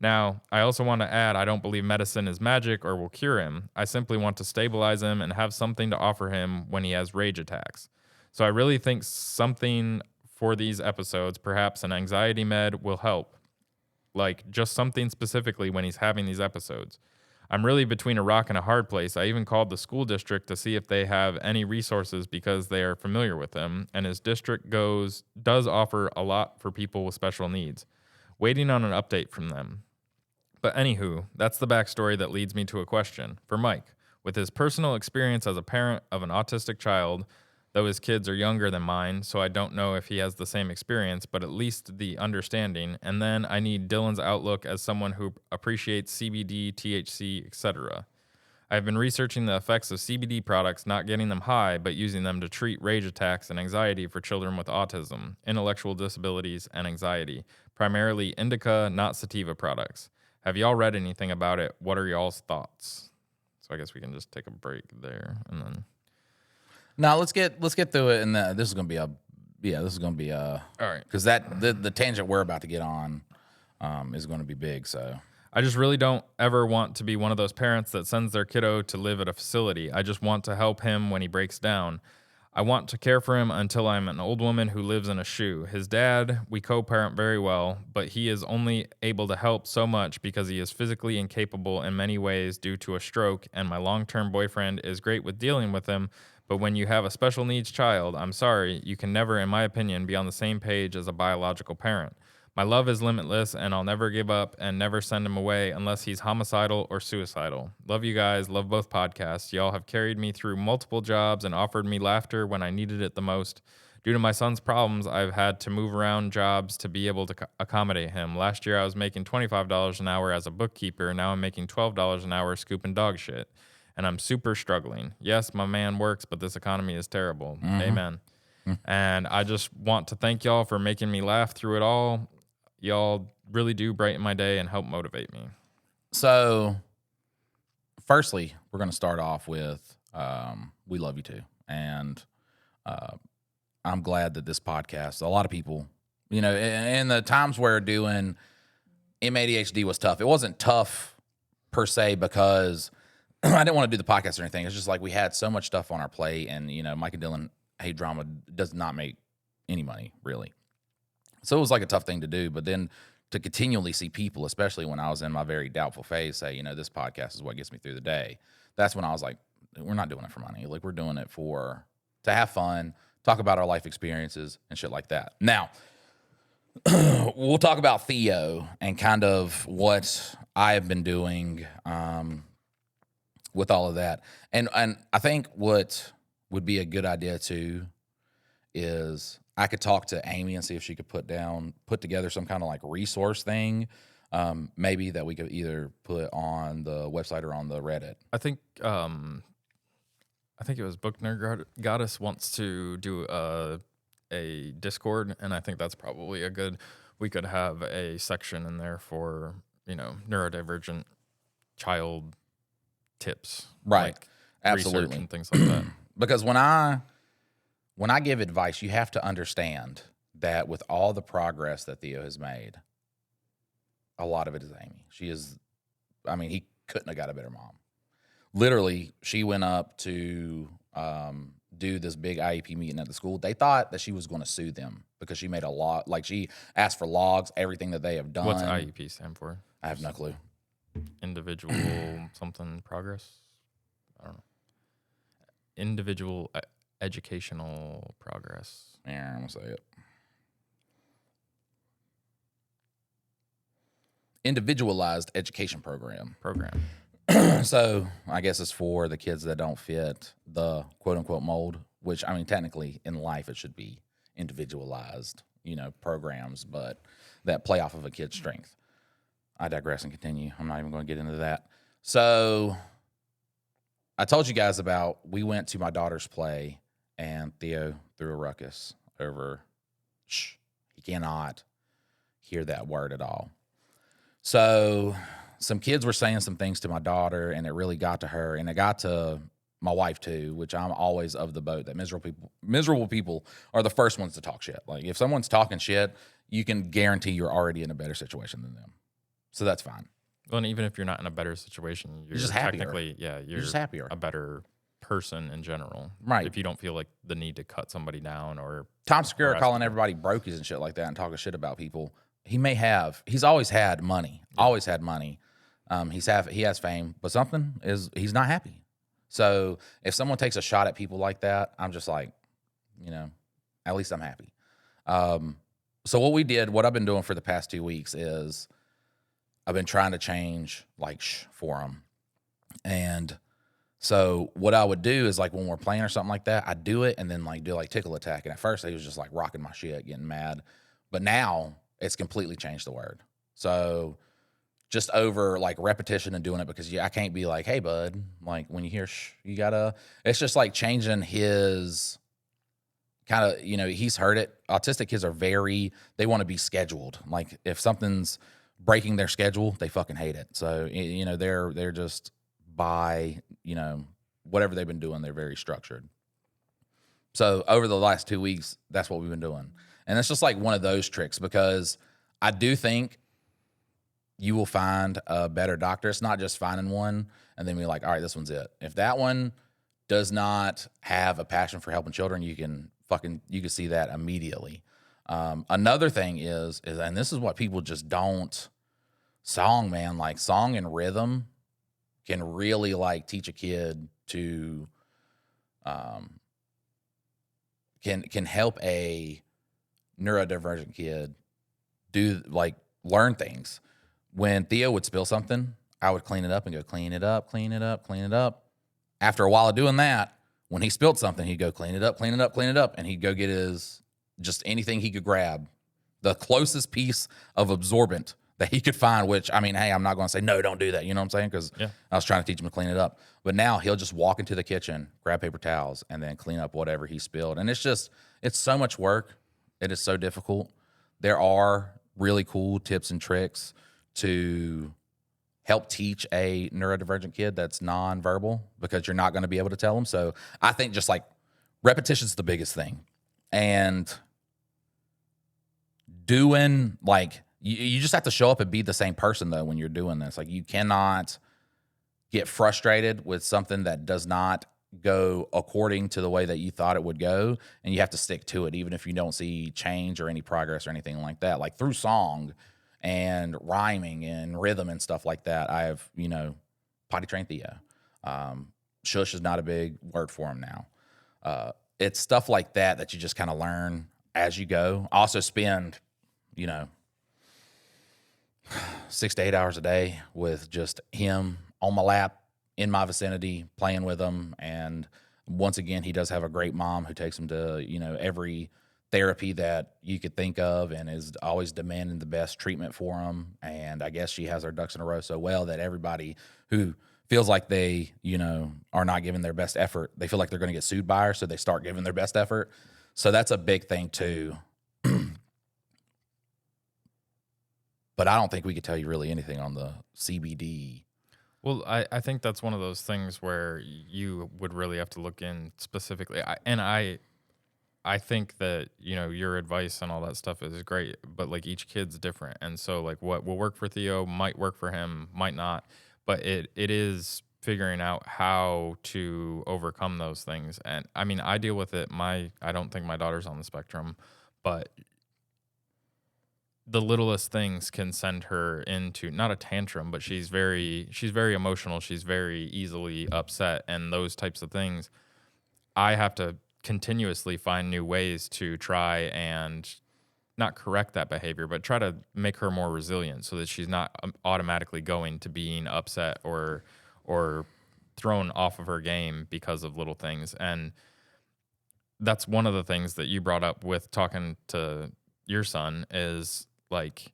Now, I also want to add, I don't believe medicine is magic or will cure him. I simply want to stabilize him and have something to offer him when he has rage attacks. So I really think something for these episodes, perhaps an anxiety med, will help. Like just something specifically when he's having these episodes. I'm really between a rock and a hard place. I even called the school district to see if they have any resources because they are familiar with them, and his district does offer a lot for people with special needs. Waiting on an update from them. But anywho, that's the backstory that leads me to a question. For Mike, with his personal experience as a parent of an autistic child, though his kids are younger than mine, so I don't know if he has the same experience, but at least the understanding. And then I need Dylan's outlook as someone who appreciates CBD, THC, etc. I've been researching the effects of CBD products, not getting them high, but using them to treat rage attacks and anxiety for children with autism, intellectual disabilities, and anxiety, primarily indica, not sativa products. Have y'all read anything about it? What are y'all's thoughts? So I guess we can just take a break there and then. No, let's get through it, and this is gonna be all right, because the tangent we're about to get on is going to be big. So I just really don't ever want to be one of those parents that sends their kiddo to live at a facility. I just want to help him when he breaks down. I want to care for him until I'm an old woman who lives in a shoe. His dad, we co-parent very well, but he is only able to help so much because he is physically incapable in many ways due to a stroke, and my long-term boyfriend is great with dealing with him. But when you have a special needs child, I'm sorry, you can never, in my opinion, be on the same page as a biological parent. My love is limitless, and I'll never give up and never send him away unless he's homicidal or suicidal. Love you guys. Love both podcasts. Y'all have carried me through multiple jobs and offered me laughter when I needed it the most. Due to my son's problems, I've had to move around jobs to be able to accommodate him. Last year, I was making $25 an hour as a bookkeeper. Now I'm making $12 an hour scooping dog shit. And I'm super struggling. Yes, my man works, but this economy is terrible. Mm-hmm. Amen. Mm-hmm. And I just want to thank y'all for making me laugh through it all. Y'all really do brighten my day and help motivate me. So, firstly, we're going to start off with we love you too. And I'm glad that this podcast, a lot of people, you know, in the times where doing MADHD was tough, it wasn't tough per se because I didn't want to do the podcast or anything. It's just like we had so much stuff on our plate, and, you know, Mike and Dylan hate drama, does not make any money, really. So it was like a tough thing to do. But then to continually see people, especially when I was in my very doubtful phase, say, you know, this podcast is what gets me through the day. That's when I was like, we're not doing it for money. Like, we're doing it to have fun, talk about our life experiences and shit like that. Now, we'll talk about Theo and kind of what I have been doing with all of that. And I think what would be a good idea too is I could talk to Amy and see if she could put together some kind of like resource thing, maybe that we could either put on the website or on the Reddit. I think it was Book Nerd Goddess wants to do a Discord, and I think that's probably we could have a section in there for, you know, neurodivergent child tips, right? Like absolutely, research and things like that. Because when I give advice, you have to understand that with all the progress that Theo has made, a lot of it is Amy. He couldn't have got a better mom. Literally, she went up to do this big IEP meeting at the school. They thought that she was going to sue them because she made a lot. Like, she asked for logs, everything that they have done. What's IEP stand for? I have no clue. Individual something progress? I don't know. Individual educational progress. Yeah, I'm going to say it. Individualized education program. So I guess it's for the kids that don't fit the quote unquote mold, which, I mean, technically in life it should be individualized, you know, programs, but that play off of a kid's strength. I digress and continue. I'm not even going to get into that. So I told you guys we went to my daughter's play and Theo threw a ruckus over, he cannot hear that word at all. So some kids were saying some things to my daughter, and it really got to her, and it got to my wife too, which I'm always of the boat that miserable people are the first ones to talk shit. Like, if someone's talking shit, you can guarantee you're already in a better situation than them. So that's fine. Well, and even if you're not in a better situation, you're just happier. Technically, you're just happier. A better person in general. Right. If you don't feel like the need to cut somebody down or Tom Segura calling everybody brokies and shit like that and talking shit about people. He's always had money. Yeah. Always had money. He has fame, but he's not happy. So if someone takes a shot at people like that, I'm just like, you know, at least I'm happy. So what I've been doing for the past 2 weeks is I've been trying to change for him. And so what I would do is, like, when we're playing or something like that, I'd do it and then do tickle attack. And at first he was just like rocking my shit, getting mad. But now it's completely changed the word. So just over repetition and doing it, because I can't be like, hey bud, like when you hear you gotta, it's just like changing his kind of, you know, he's heard it. Autistic kids are they want to be scheduled. Like, if something's breaking their schedule, they fucking hate it. So, you know, they're just by, you know, whatever they've been doing, they're very structured. So over the last 2 weeks, that's what we've been doing. And it's just like one of those tricks, because I do think you will find a better doctor. It's not just finding one and then be like, all right, this one's it. If that one does not have a passion for helping children, you can see that immediately. Another thing is, and this is what people just don't, song, man, like song and rhythm can really like teach a kid to, can help a neurodivergent kid learn things. When Theo would spill something, I would clean it up and go, clean it up, clean it up, clean it up. After a while of doing that, when he spilled something, he'd go, clean it up, clean it up, clean it up. And he'd go get just anything he could grab, the closest piece of absorbent that he could find, which, I mean, hey, I'm not going to say, no, don't do that. You know what I'm saying? Because I was trying to teach him to clean it up. But now he'll just walk into the kitchen, grab paper towels, and then clean up whatever he spilled. And it's so much work. It is so difficult. There are really cool tips and tricks to help teach a neurodivergent kid that's nonverbal, because you're not going to be able to tell them. So I think just like repetition is the biggest thing. And doing like, you just have to show up and be the same person though when you're doing this. Like, you cannot get frustrated with something that does not go according to the way that you thought it would go, and you have to stick to it even if you don't see change or any progress or anything like that. Like through song and rhyming and rhythm and stuff like that, I have, you know, potty trained Theo. Shush is not a big word for him now. It's stuff like that you just kind of learn as you go. I also spend, you know, 6 to 8 hours a day with just him on my lap, in my vicinity, playing with him. And once again, he does have a great mom who takes him to, you know, every therapy that you could think of and is always demanding the best treatment for him. And I guess she has her ducks in a row so well that everybody who feels like they, you know, are not giving their best effort, they feel like they're going to get sued by her, so they start giving their best effort. So that's a big thing too. But I don't think we could tell you really anything on the CBD. Well, I think that's one of those things where you would really have to look in specifically. I think that, you know, your advice and all that stuff is great, but like each kid's different. And so like what will work for Theo might work for him, might not. But it is figuring out how to overcome those things. And I mean, I deal with it. I don't think my daughter's on the spectrum, but the littlest things can send her into not a tantrum, but she's very emotional. She's very easily upset, and those types of things. I have to continuously find new ways to try and not correct that behavior, but try to make her more resilient so that she's not automatically going to being upset or thrown off of her game because of little things. And that's one of the things that you brought up with talking to your son is, like,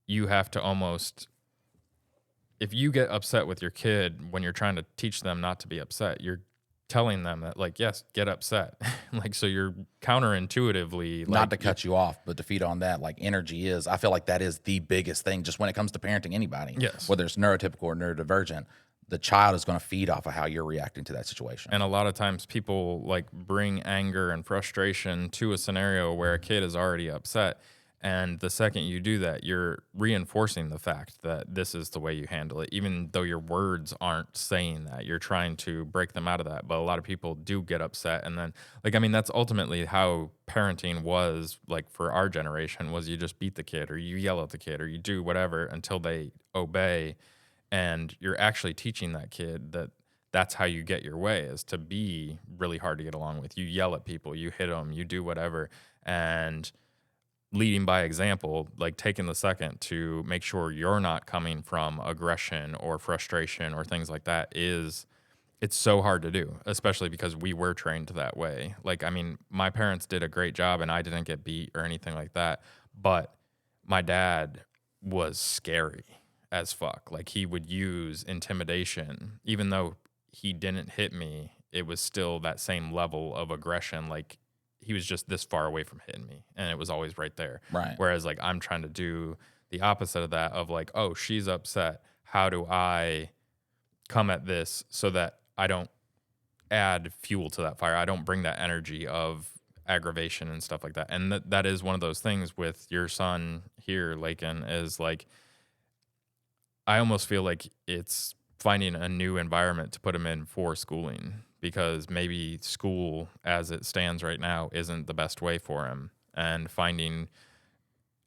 you have to almost, if you get upset with your kid when you're trying to teach them not to be upset, you're telling them that, like, yes, get upset. Like, so you're counterintuitively, like, not to cut you off, but to feed on that, like energy is, I feel like that is the biggest thing just when it comes to parenting anybody. Yes. Whether it's neurotypical or neurodivergent, the child is going to feed off of how you're reacting to that situation. And a lot of times people like bring anger and frustration to a scenario where a kid is already upset. And the second you do that, you're reinforcing the fact that this is the way you handle it, even though your words aren't saying that. You're trying to break them out of that. But a lot of people do get upset. And then, like, I mean, that's ultimately how parenting was, like, for our generation, was you just beat the kid or you yell at the kid or you do whatever until they obey. And you're actually teaching that kid that that's how you get your way, is to be really hard to get along with. You yell at people, you hit them, you do whatever. And leading by example, like taking the second to make sure you're not coming from aggression or frustration or things like that, it's so hard to do, especially because we were trained that way. Like, I mean, my parents did a great job and I didn't get beat or anything like that, but my dad was scary as fuck. Like, he would use intimidation. Even though he didn't hit me, it was still that same level of aggression. Like, he was just this far away from hitting me, and it was always right there. Right. Whereas, like, I'm trying to do the opposite of that of like, oh, she's upset. How do I come at this so that I don't add fuel to that fire? I don't bring that energy of aggravation and stuff like that. And that is one of those things with your son here, Lakin, is like, I almost feel like it's finding a new environment to put him in for schooling, because maybe school as it stands right now isn't the best way for him. And finding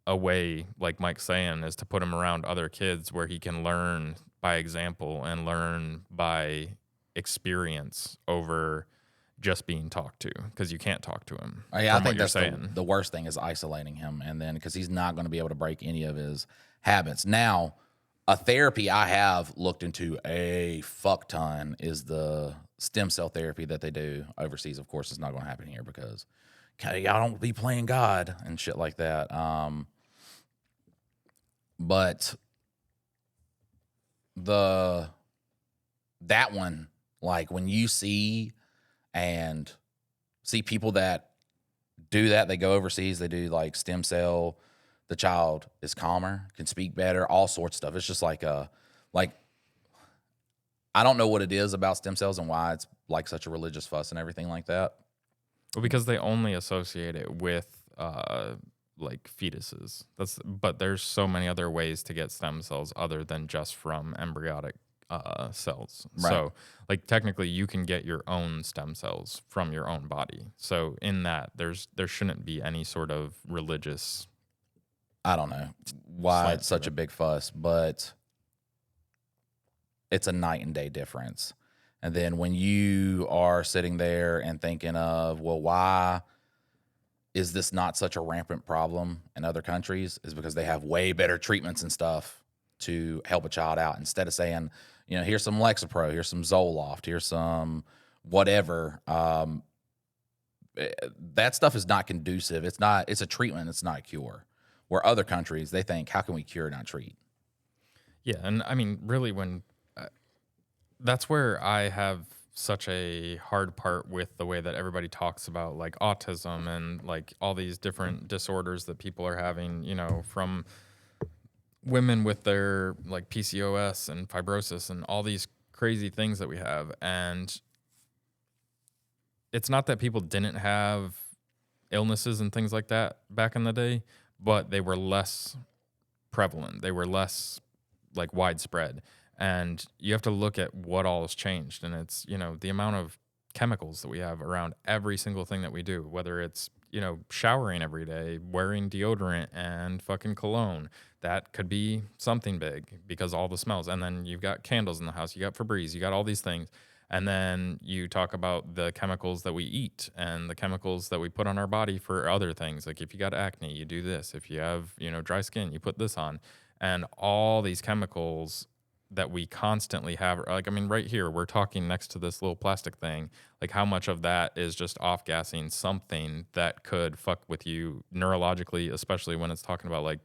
a way, like Mike's saying, is to put him around other kids where he can learn by example and learn by experience over just being talked to, because you can't talk to him. I think that's the worst thing is isolating him, and then because he's not going to be able to break any of his habits. Now, a therapy I have looked into a fuck ton is the stem cell therapy that they do overseas. Of course, it's not going to happen here because y'all don't be playing God and shit like that. But that one, like when you see people that do that, they go overseas, they do like stem cell, the child is calmer, can speak better, all sorts of stuff. It's just like I don't know what it is about stem cells and why it's like such a religious fuss and everything like that. Well, because they only associate it with like fetuses. But there's so many other ways to get stem cells other than just from embryonic cells. Right. So like technically you can get your own stem cells from your own body. So in that there shouldn't be any sort of religious, I don't know why it's such a big fuss, but it's a night and day difference. And then when you are sitting there and thinking of, well, why is this not such a rampant problem in other countries, is because they have way better treatments and stuff to help a child out, instead of saying, here's some Lexapro, here's some Zoloft, here's some whatever. That stuff is not conducive. It's a treatment. It's not a cure. Where other countries, they think, how can we cure, not treat? Yeah. And I mean, really that's where I have such a hard part with the way that everybody talks about like autism and like all these different disorders that people are having, from women with their like PCOS and fibrosis and all these crazy things that we have. And it's not that people didn't have illnesses and things like that back in the day, but they were less prevalent. They were less like widespread. And you have to look at what all has changed. And it's, the amount of chemicals that we have around every single thing that we do, whether it's, showering every day, wearing deodorant and fucking cologne. That could be something big because all the smells. And then you've got candles in the house, you got Febreze, you got all these things. And then you talk about the chemicals that we eat and the chemicals that we put on our body for other things. Like if you got acne, you do this. If you have, dry skin, you put this on. And all these chemicals that we constantly have, like, I mean, right here, we're talking next to this little plastic thing. Like how much of that is just off-gassing something that could fuck with you neurologically, especially when it's talking about like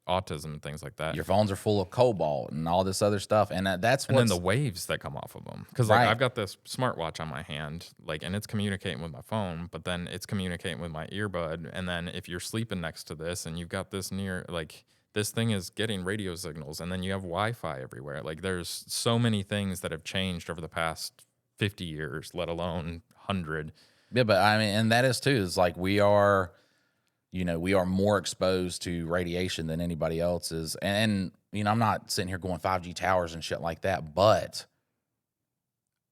autism and things like that. Your phones are full of cobalt and all this other stuff, and that's and then the waves that come off of them. Because like I've got this smartwatch on my hand, like, and it's communicating with my phone, but then it's communicating with my earbud. And then if you're sleeping next to this and you've got this near, like, this thing is getting radio signals, and then you have Wi-Fi everywhere. Like there's so many things that have changed over the past 50 years, let alone 100. Yeah, but I mean, and that is too, is like we are more exposed to radiation than anybody else is. And I'm not sitting here going 5G towers and shit like that, but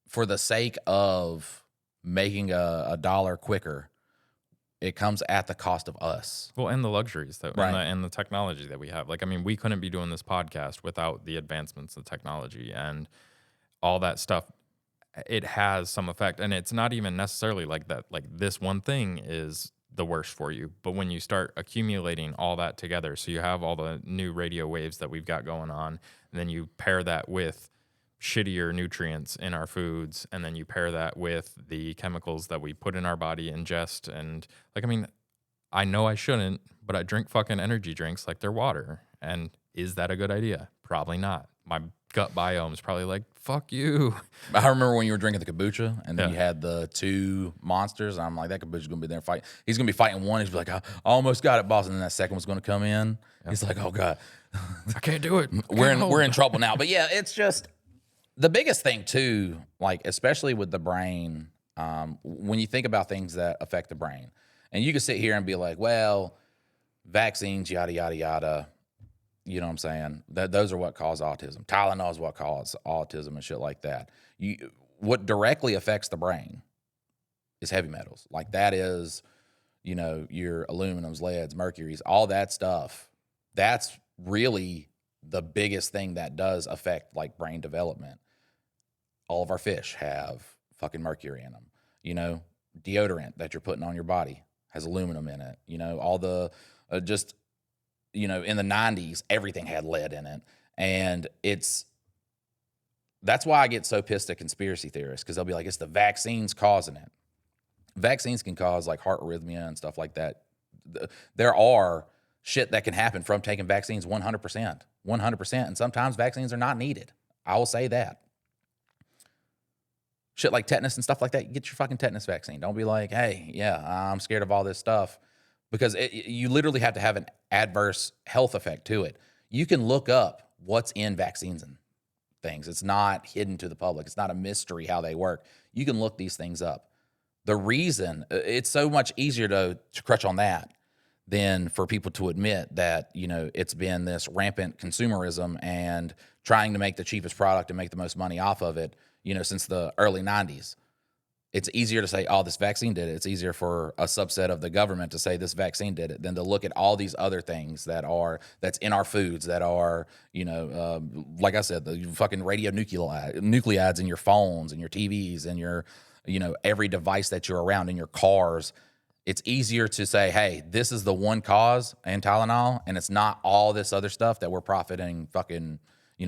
for the sake of making a dollar quicker, it comes at the cost of us. Well, and the luxuries and the technology that we have. Like, I mean, we couldn't be doing this podcast without the advancements of technology and all that stuff. It has some effect, and it's not even necessarily like that. Like this one thing is the worst for you, but when you start accumulating all that together, so you have all the new radio waves that we've got going on, and then you pair that with shittier nutrients in our foods, and then you pair that with the chemicals that we put in our body, ingest, and like, I mean, I know I shouldn't, but I drink fucking energy drinks like they're water. And is that a good idea? Probably not. my gut biome is probably like, fuck you. I remember when you were drinking the kombucha and then Yeah. you had the two monsters. And I'm like, that kombucha's going to be there fight. He's going to be fighting one. He's like, I almost got it, boss. And then that second one's going to come in. He's like, oh God, I can't do it. we're in trouble now. But yeah, it's just the biggest thing too, like, especially with the brain, when you think about things that affect the brain, and you can sit here and be like, well, vaccines, yada, yada, yada. You know what I'm saying? Those are what cause autism. Tylenol is what causes autism and shit like that. What directly affects the brain is heavy metals. Like that is, your aluminums, leads, mercuries, all that stuff. That's really the biggest thing that does affect like brain development. All of our fish have fucking mercury in them. Deodorant that you're putting on your body has aluminum in it. All the in the 90s, everything had lead in it. And that's why I get so pissed at conspiracy theorists, because they'll be like, it's the vaccines causing it. Vaccines can cause like heart arrhythmia and stuff like that. There are shit that can happen from taking vaccines 100%. 100%. And sometimes vaccines are not needed. I will say that. Shit like tetanus and stuff like that, get your fucking tetanus vaccine. Don't be like, hey, yeah, I'm scared of all this stuff. Because you literally have to have an adverse health effect to it. You can look up what's in vaccines and things. It's not hidden to the public. It's not a mystery how they work. You can look these things up. The reason, it's so much easier to crutch on that than for people to admit that, it's been this rampant consumerism and trying to make the cheapest product and make the most money off of it, since the early 90s. It's easier to say, oh, this vaccine did it. It's easier for a subset of the government to say this vaccine did it than to look at all these other things that's in our foods that are, like I said, the fucking radionuclides in your phones and your TVs and your, every device that you're around in your cars. It's easier to say, hey, this is the one cause and Tylenol, and it's not all this other stuff that we're profiting fucking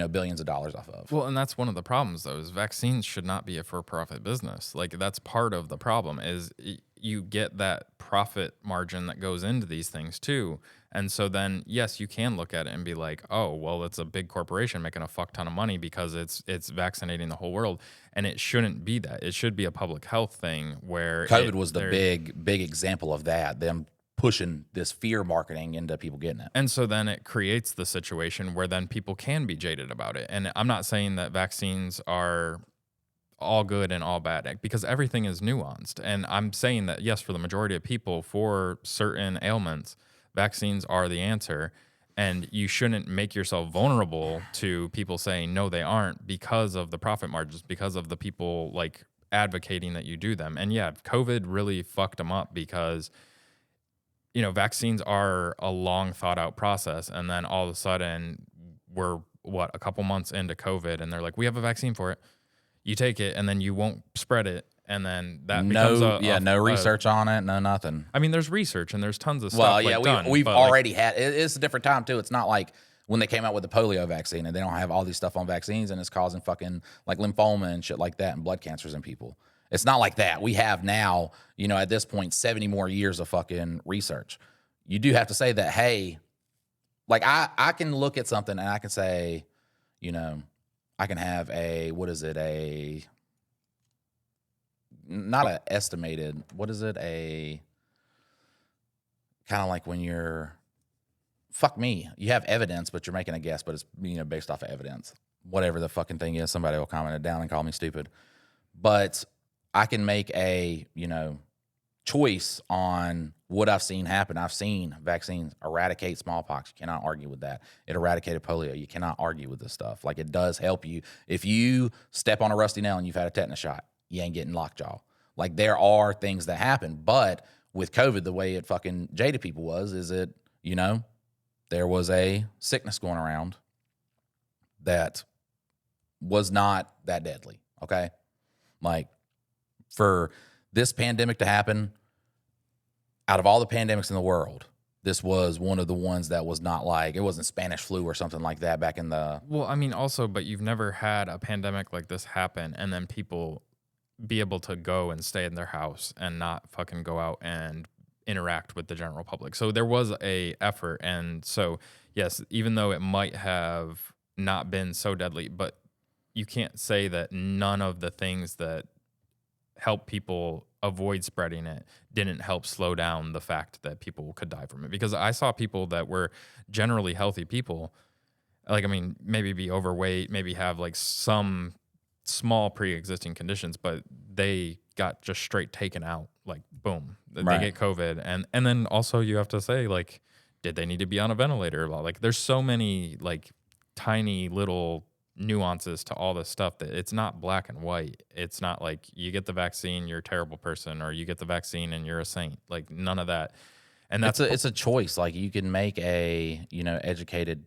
billions of dollars off of. Well, and that's one of the problems, though, is vaccines should not be a for-profit business. Like, that's part of the problem is you get that profit margin that goes into these things, too. And so then, yes, you can look at it and be like, oh, well, it's a big corporation making a fuck ton of money because it's vaccinating the whole world. And it shouldn't be that. It should be a public health thing where COVID was the big example of that, them pushing this fear marketing into people getting it. And so then it creates the situation where then people can be jaded about it. And I'm not saying that vaccines are all good and all bad, because everything is nuanced. And I'm saying that, yes, for the majority of people, for certain ailments, vaccines are the answer. And you shouldn't make yourself vulnerable to people saying, no, they aren't, because of the profit margins, because of the people like advocating that you do them. And yeah, COVID really fucked them up because vaccines are a long thought out process. And then all of a sudden we're a couple months into COVID and they're like, we have a vaccine for it. You take it and then you won't spread it. And then that becomes no research on it. No, nothing. I mean, there's research and there's tons of stuff. We've already had, it's a different time too. It's not like when they came out with the polio vaccine and they don't have all these stuff on vaccines and it's causing fucking like lymphoma and shit like that and blood cancers in people. It's not like that. We have now, at this point, 70 more years of fucking research. You do have to say that, hey, like I can look at something and I can say, I can have not an estimated, kind of like when you're, fuck me, you have evidence, but you're making a guess, but it's, based off of evidence. Whatever the fucking thing is, somebody will comment it down and call me stupid. But I can make a, choice on what I've seen happen. I've seen vaccines eradicate smallpox. You cannot argue with that. It eradicated polio. You cannot argue with this stuff. Like, it does help you. If you step on a rusty nail and you've had a tetanus shot, you ain't getting lockjaw. Like, there are things that happen. But with COVID, the way it fucking jaded people is it, there was a sickness going around that was not that deadly, okay? Like, for this pandemic to happen, out of all the pandemics in the world, this was one of the ones that was not like, it wasn't Spanish flu or something like that back in the... Well, I mean, also, but you've never had a pandemic like this happen and then people be able to go and stay in their house and not fucking go out and interact with the general public. So there was a effort. And so, yes, even though it might have not been so deadly, but you can't say that none of the things that help people avoid spreading it didn't help slow down the fact that people could die from it. Because I saw people that were generally healthy people, like, I mean, maybe be overweight, maybe have like some small pre-existing conditions, but they got just straight taken out, like boom, they get COVID. And then also you have to say, like, did they need to be on a ventilator? Like, there's so many like tiny little nuances to all this stuff that it's not black and white. It's not like you get the vaccine, you're a terrible person, or you get the vaccine and you're a saint. Like, none of that. And that's it's a choice. Like, you can make a, educated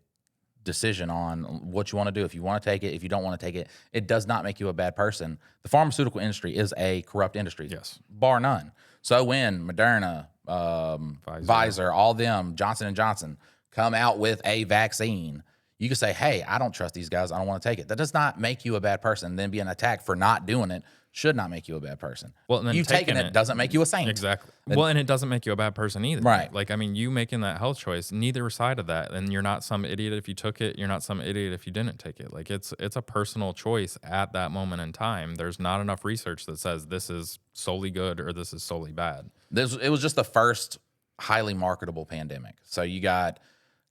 decision on what you want to do. If you want to take it, if you don't want to take it, it does not make you a bad person. The pharmaceutical industry is a corrupt industry, yes, bar none. So when Moderna, Pfizer, all them, Johnson and Johnson come out with a vaccine, you can say, hey, I don't trust these guys, I don't want to take it. That does not make you a bad person. Then being attacked for not doing it should not make you a bad person. Well, and then you taking it doesn't make you a saint. Exactly. Well, and it doesn't make you a bad person either. Right. Like, I mean, you making that health choice, neither side of that. And you're not some idiot if you took it. You're not some idiot if you didn't take it. Like, it's a personal choice at that moment in time. There's not enough research that says this is solely good or this is solely bad. It was just the first highly marketable pandemic. So you got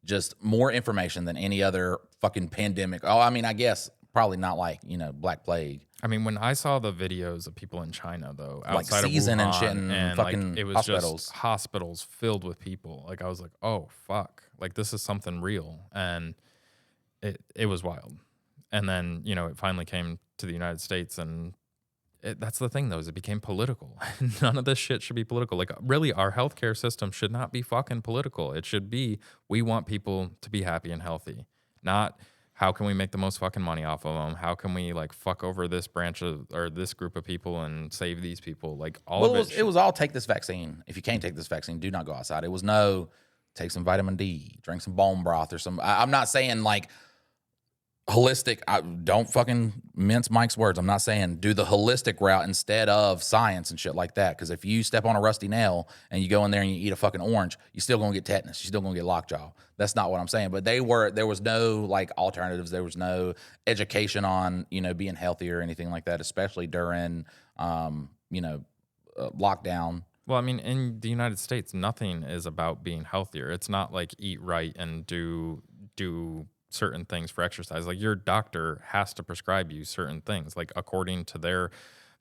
just more information than any other fucking pandemic. Oh, I mean, I guess probably not like, Black Plague. I mean, when I saw the videos of people in China, though, outside like season of Wuhan, and shit and fucking like, it was hospitals. just hospitals filled with people. Like, I was like, oh fuck, like, this is something real, and it was wild. And then it finally came to the United States, and that's the thing, though, is it became political. None of this shit should be political. Like, really, our healthcare system should not be fucking political. It should be, we want people to be happy and healthy, not how can we make the most fucking money off of them? How can we like fuck over this branch of or this group of people and save these people? Like, all of it. It was all take this vaccine. If you can't take this vaccine, do not go outside. It was no take some vitamin D, drink some bone broth or some. I'm not saying like holistic. Don't fucking mince Mike's words. I'm not saying do the holistic route instead of science and shit like that. Because if you step on a rusty nail and you go in there and you eat a fucking orange, you're still gonna get tetanus. You're still gonna get lockjaw. That's not what I'm saying. But there was no like alternatives. There was no education on being healthy or anything like that, especially during lockdown. Well, I mean, in the United States, nothing is about being healthier. It's not like eat right and do certain things for exercise. Like, your doctor has to prescribe you certain things, like according to their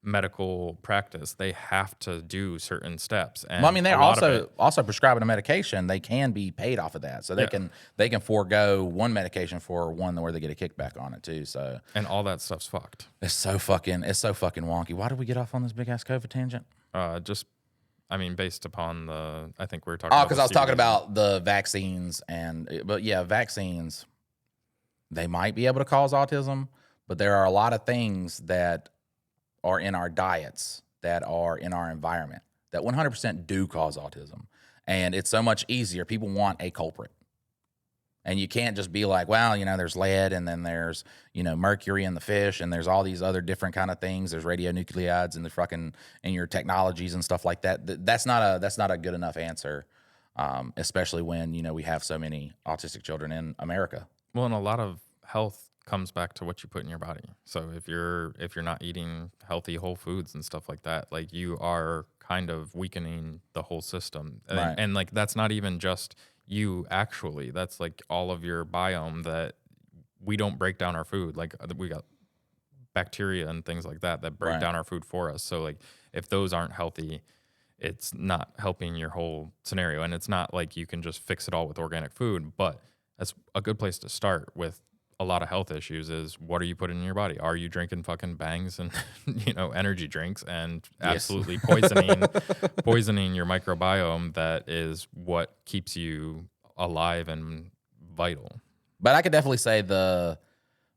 medical practice, they have to do certain steps. And well, I mean, they're also prescribing a medication. They can be paid off of that, so they can forego one medication for one where they get a kickback on it too. So, and all that stuff's fucked. It's so fucking wonky. Why did we get off on this big ass COVID tangent? I mean, based upon I think we were talking. Oh, because I was talking about the vaccines, but yeah, vaccines. They might be able to cause autism, but there are a lot of things that are in our diets, that are in our environment, that 100% do cause autism. And it's so much easier. People want a culprit. And you can't just be like, well, there's lead, and then there's, mercury in the fish, and there's all these other different kind of things. There's radionuclides in the fucking, in your technologies and stuff like that. That's not a good enough answer, especially when, we have so many autistic children in America. Well, and a lot of health comes back to what you put in your body. So if you're not eating healthy whole foods and stuff like that, like, you are kind of weakening the whole system. Right. And like, that's not even just you actually, that's like all of your biome, that we don't break down our food. Like, we got bacteria and things like that break down our food for us. So like, if those aren't healthy, it's not helping your whole scenario. And it's not like you can just fix it all with organic food, but that's a good place to start with a lot of health issues. Is what are you putting in your body? Are you drinking fucking Bangs and energy drinks and absolutely poisoning your microbiome? That is what keeps you alive and vital. But I could definitely say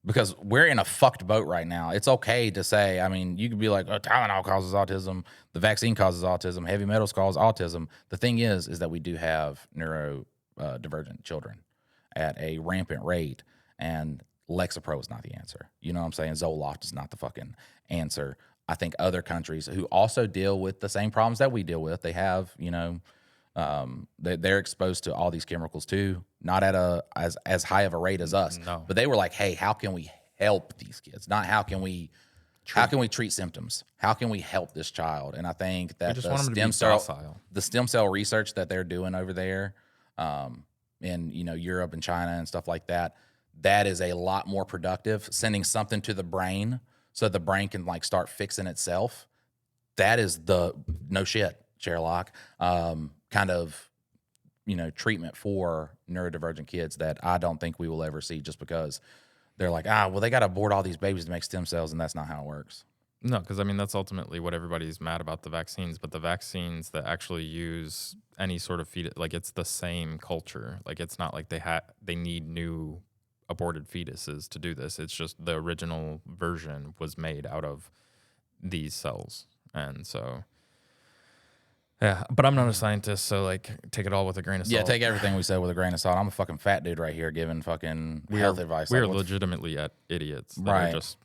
because we're in a fucked boat right now. It's okay to say, I mean, you could be like, Tylenol causes autism, the vaccine causes autism, heavy metals cause autism. The thing is that we do have neurodivergent children at a rampant rate, and Lexapro is not the answer. You know what I'm saying? Zoloft is not the fucking answer. I think other countries who also deal with the same problems that we deal with, they have, They're exposed to all these chemicals too, not at as high of a rate as us. No. But they were like, hey, how can we help these kids? Not how can we treat symptoms? How can we help this child? And I think that just want them to be docile. the stem cell research that they're doing over there, in Europe and China and stuff like that, that is a lot more productive. Sending something to the brain so the brain can like start fixing itself. That is the no shit, Sherlock, kind of treatment for neurodivergent kids that I don't think we will ever see, just because they're like, well, they got to abort all these babies to make stem cells, and that's not how it works. No, because I mean that's ultimately what everybody's mad about the vaccines. But the vaccines that actually use any sort of fetus, like it's the same culture. Like it's not like they need new aborted fetuses to do this. It's just the original version was made out of these cells, and so. Yeah, but I'm not a scientist, so like take it all with a grain of salt. Yeah, take everything we said with a grain of salt. I'm a fucking fat dude right here giving fucking health advice. We're legitimately idiots that right. are just,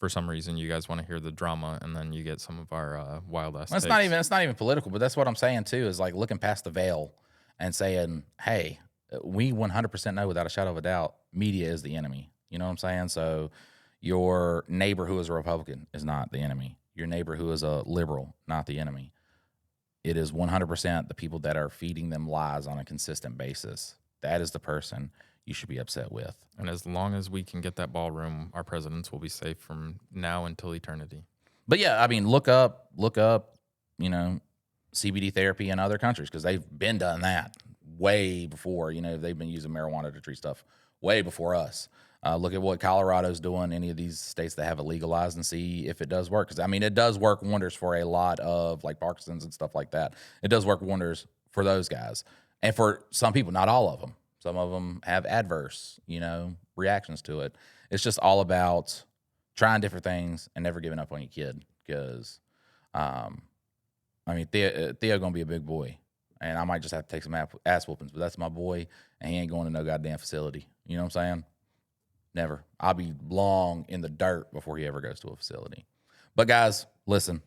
for some reason, you guys want to hear the drama, and then you get some of our wild ass. It's not even political, but that's what I'm saying too. Is like looking past the veil and saying, hey, we 100% know without a shadow of a doubt, media is the enemy. You know what I'm saying? So your neighbor who is a Republican is not the enemy. Your neighbor who is a liberal, not the enemy. It is 100% the people that are feeding them lies on a consistent basis. That is the person you should be upset with. And as long as we can get that ballroom, our presidents will be safe from now until eternity. But yeah, I mean, look up, CBD therapy in other countries, because they've been done that way before. They've been using marijuana to treat stuff way before us. Look at what Colorado's doing, any of these states that have it legalized, and see if it does work. Because, I mean, it does work wonders for a lot of, like, Parkinson's and stuff like that. It does work wonders for those guys. And for some people, not all of them. Some of them have adverse, reactions to it. It's just all about trying different things and never giving up on your kid. Because, Theo going to be a big boy. And I might just have to take some ass whoopings. But that's my boy, and he ain't going to no goddamn facility. You know what I'm saying? Never. I'll be long in the dirt before he ever goes to a facility. But guys, listen,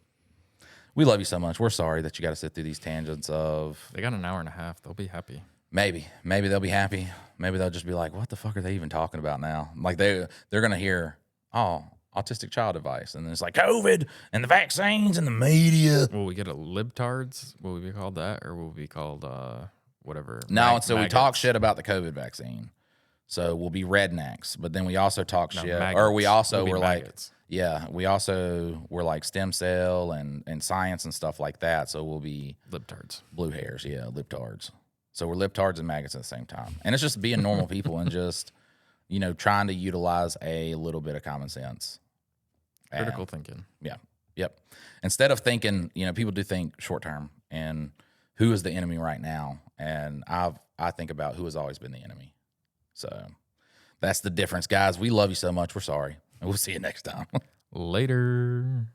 we love you so much. We're sorry that you got to sit through these tangents of. They got an hour and a half. They'll be happy. Maybe they'll be happy. Maybe they'll just be like, what the fuck are they even talking about now? Like they're going to hear, autistic child advice. And then it's like COVID and the vaccines and the media. Will we get a libtards? Will we be called that? Or will we be called whatever? No, so we talk shit about the COVID vaccine. So we'll be rednecks, but then we also talk shit, maggots. or we also were maggots. we also were like stem cell and science and stuff like that. So we'll be libtards, blue hairs, libtards. So we're libtards and maggots at the same time, and it's just being normal people and just trying to utilize a little bit of common sense, critical thinking. Yeah, yep. Instead of thinking, people do think short term and who is the enemy right now, and I think about who has always been the enemy. So that's the difference, guys. We love you so much. We're sorry. And we'll see you next time. Later.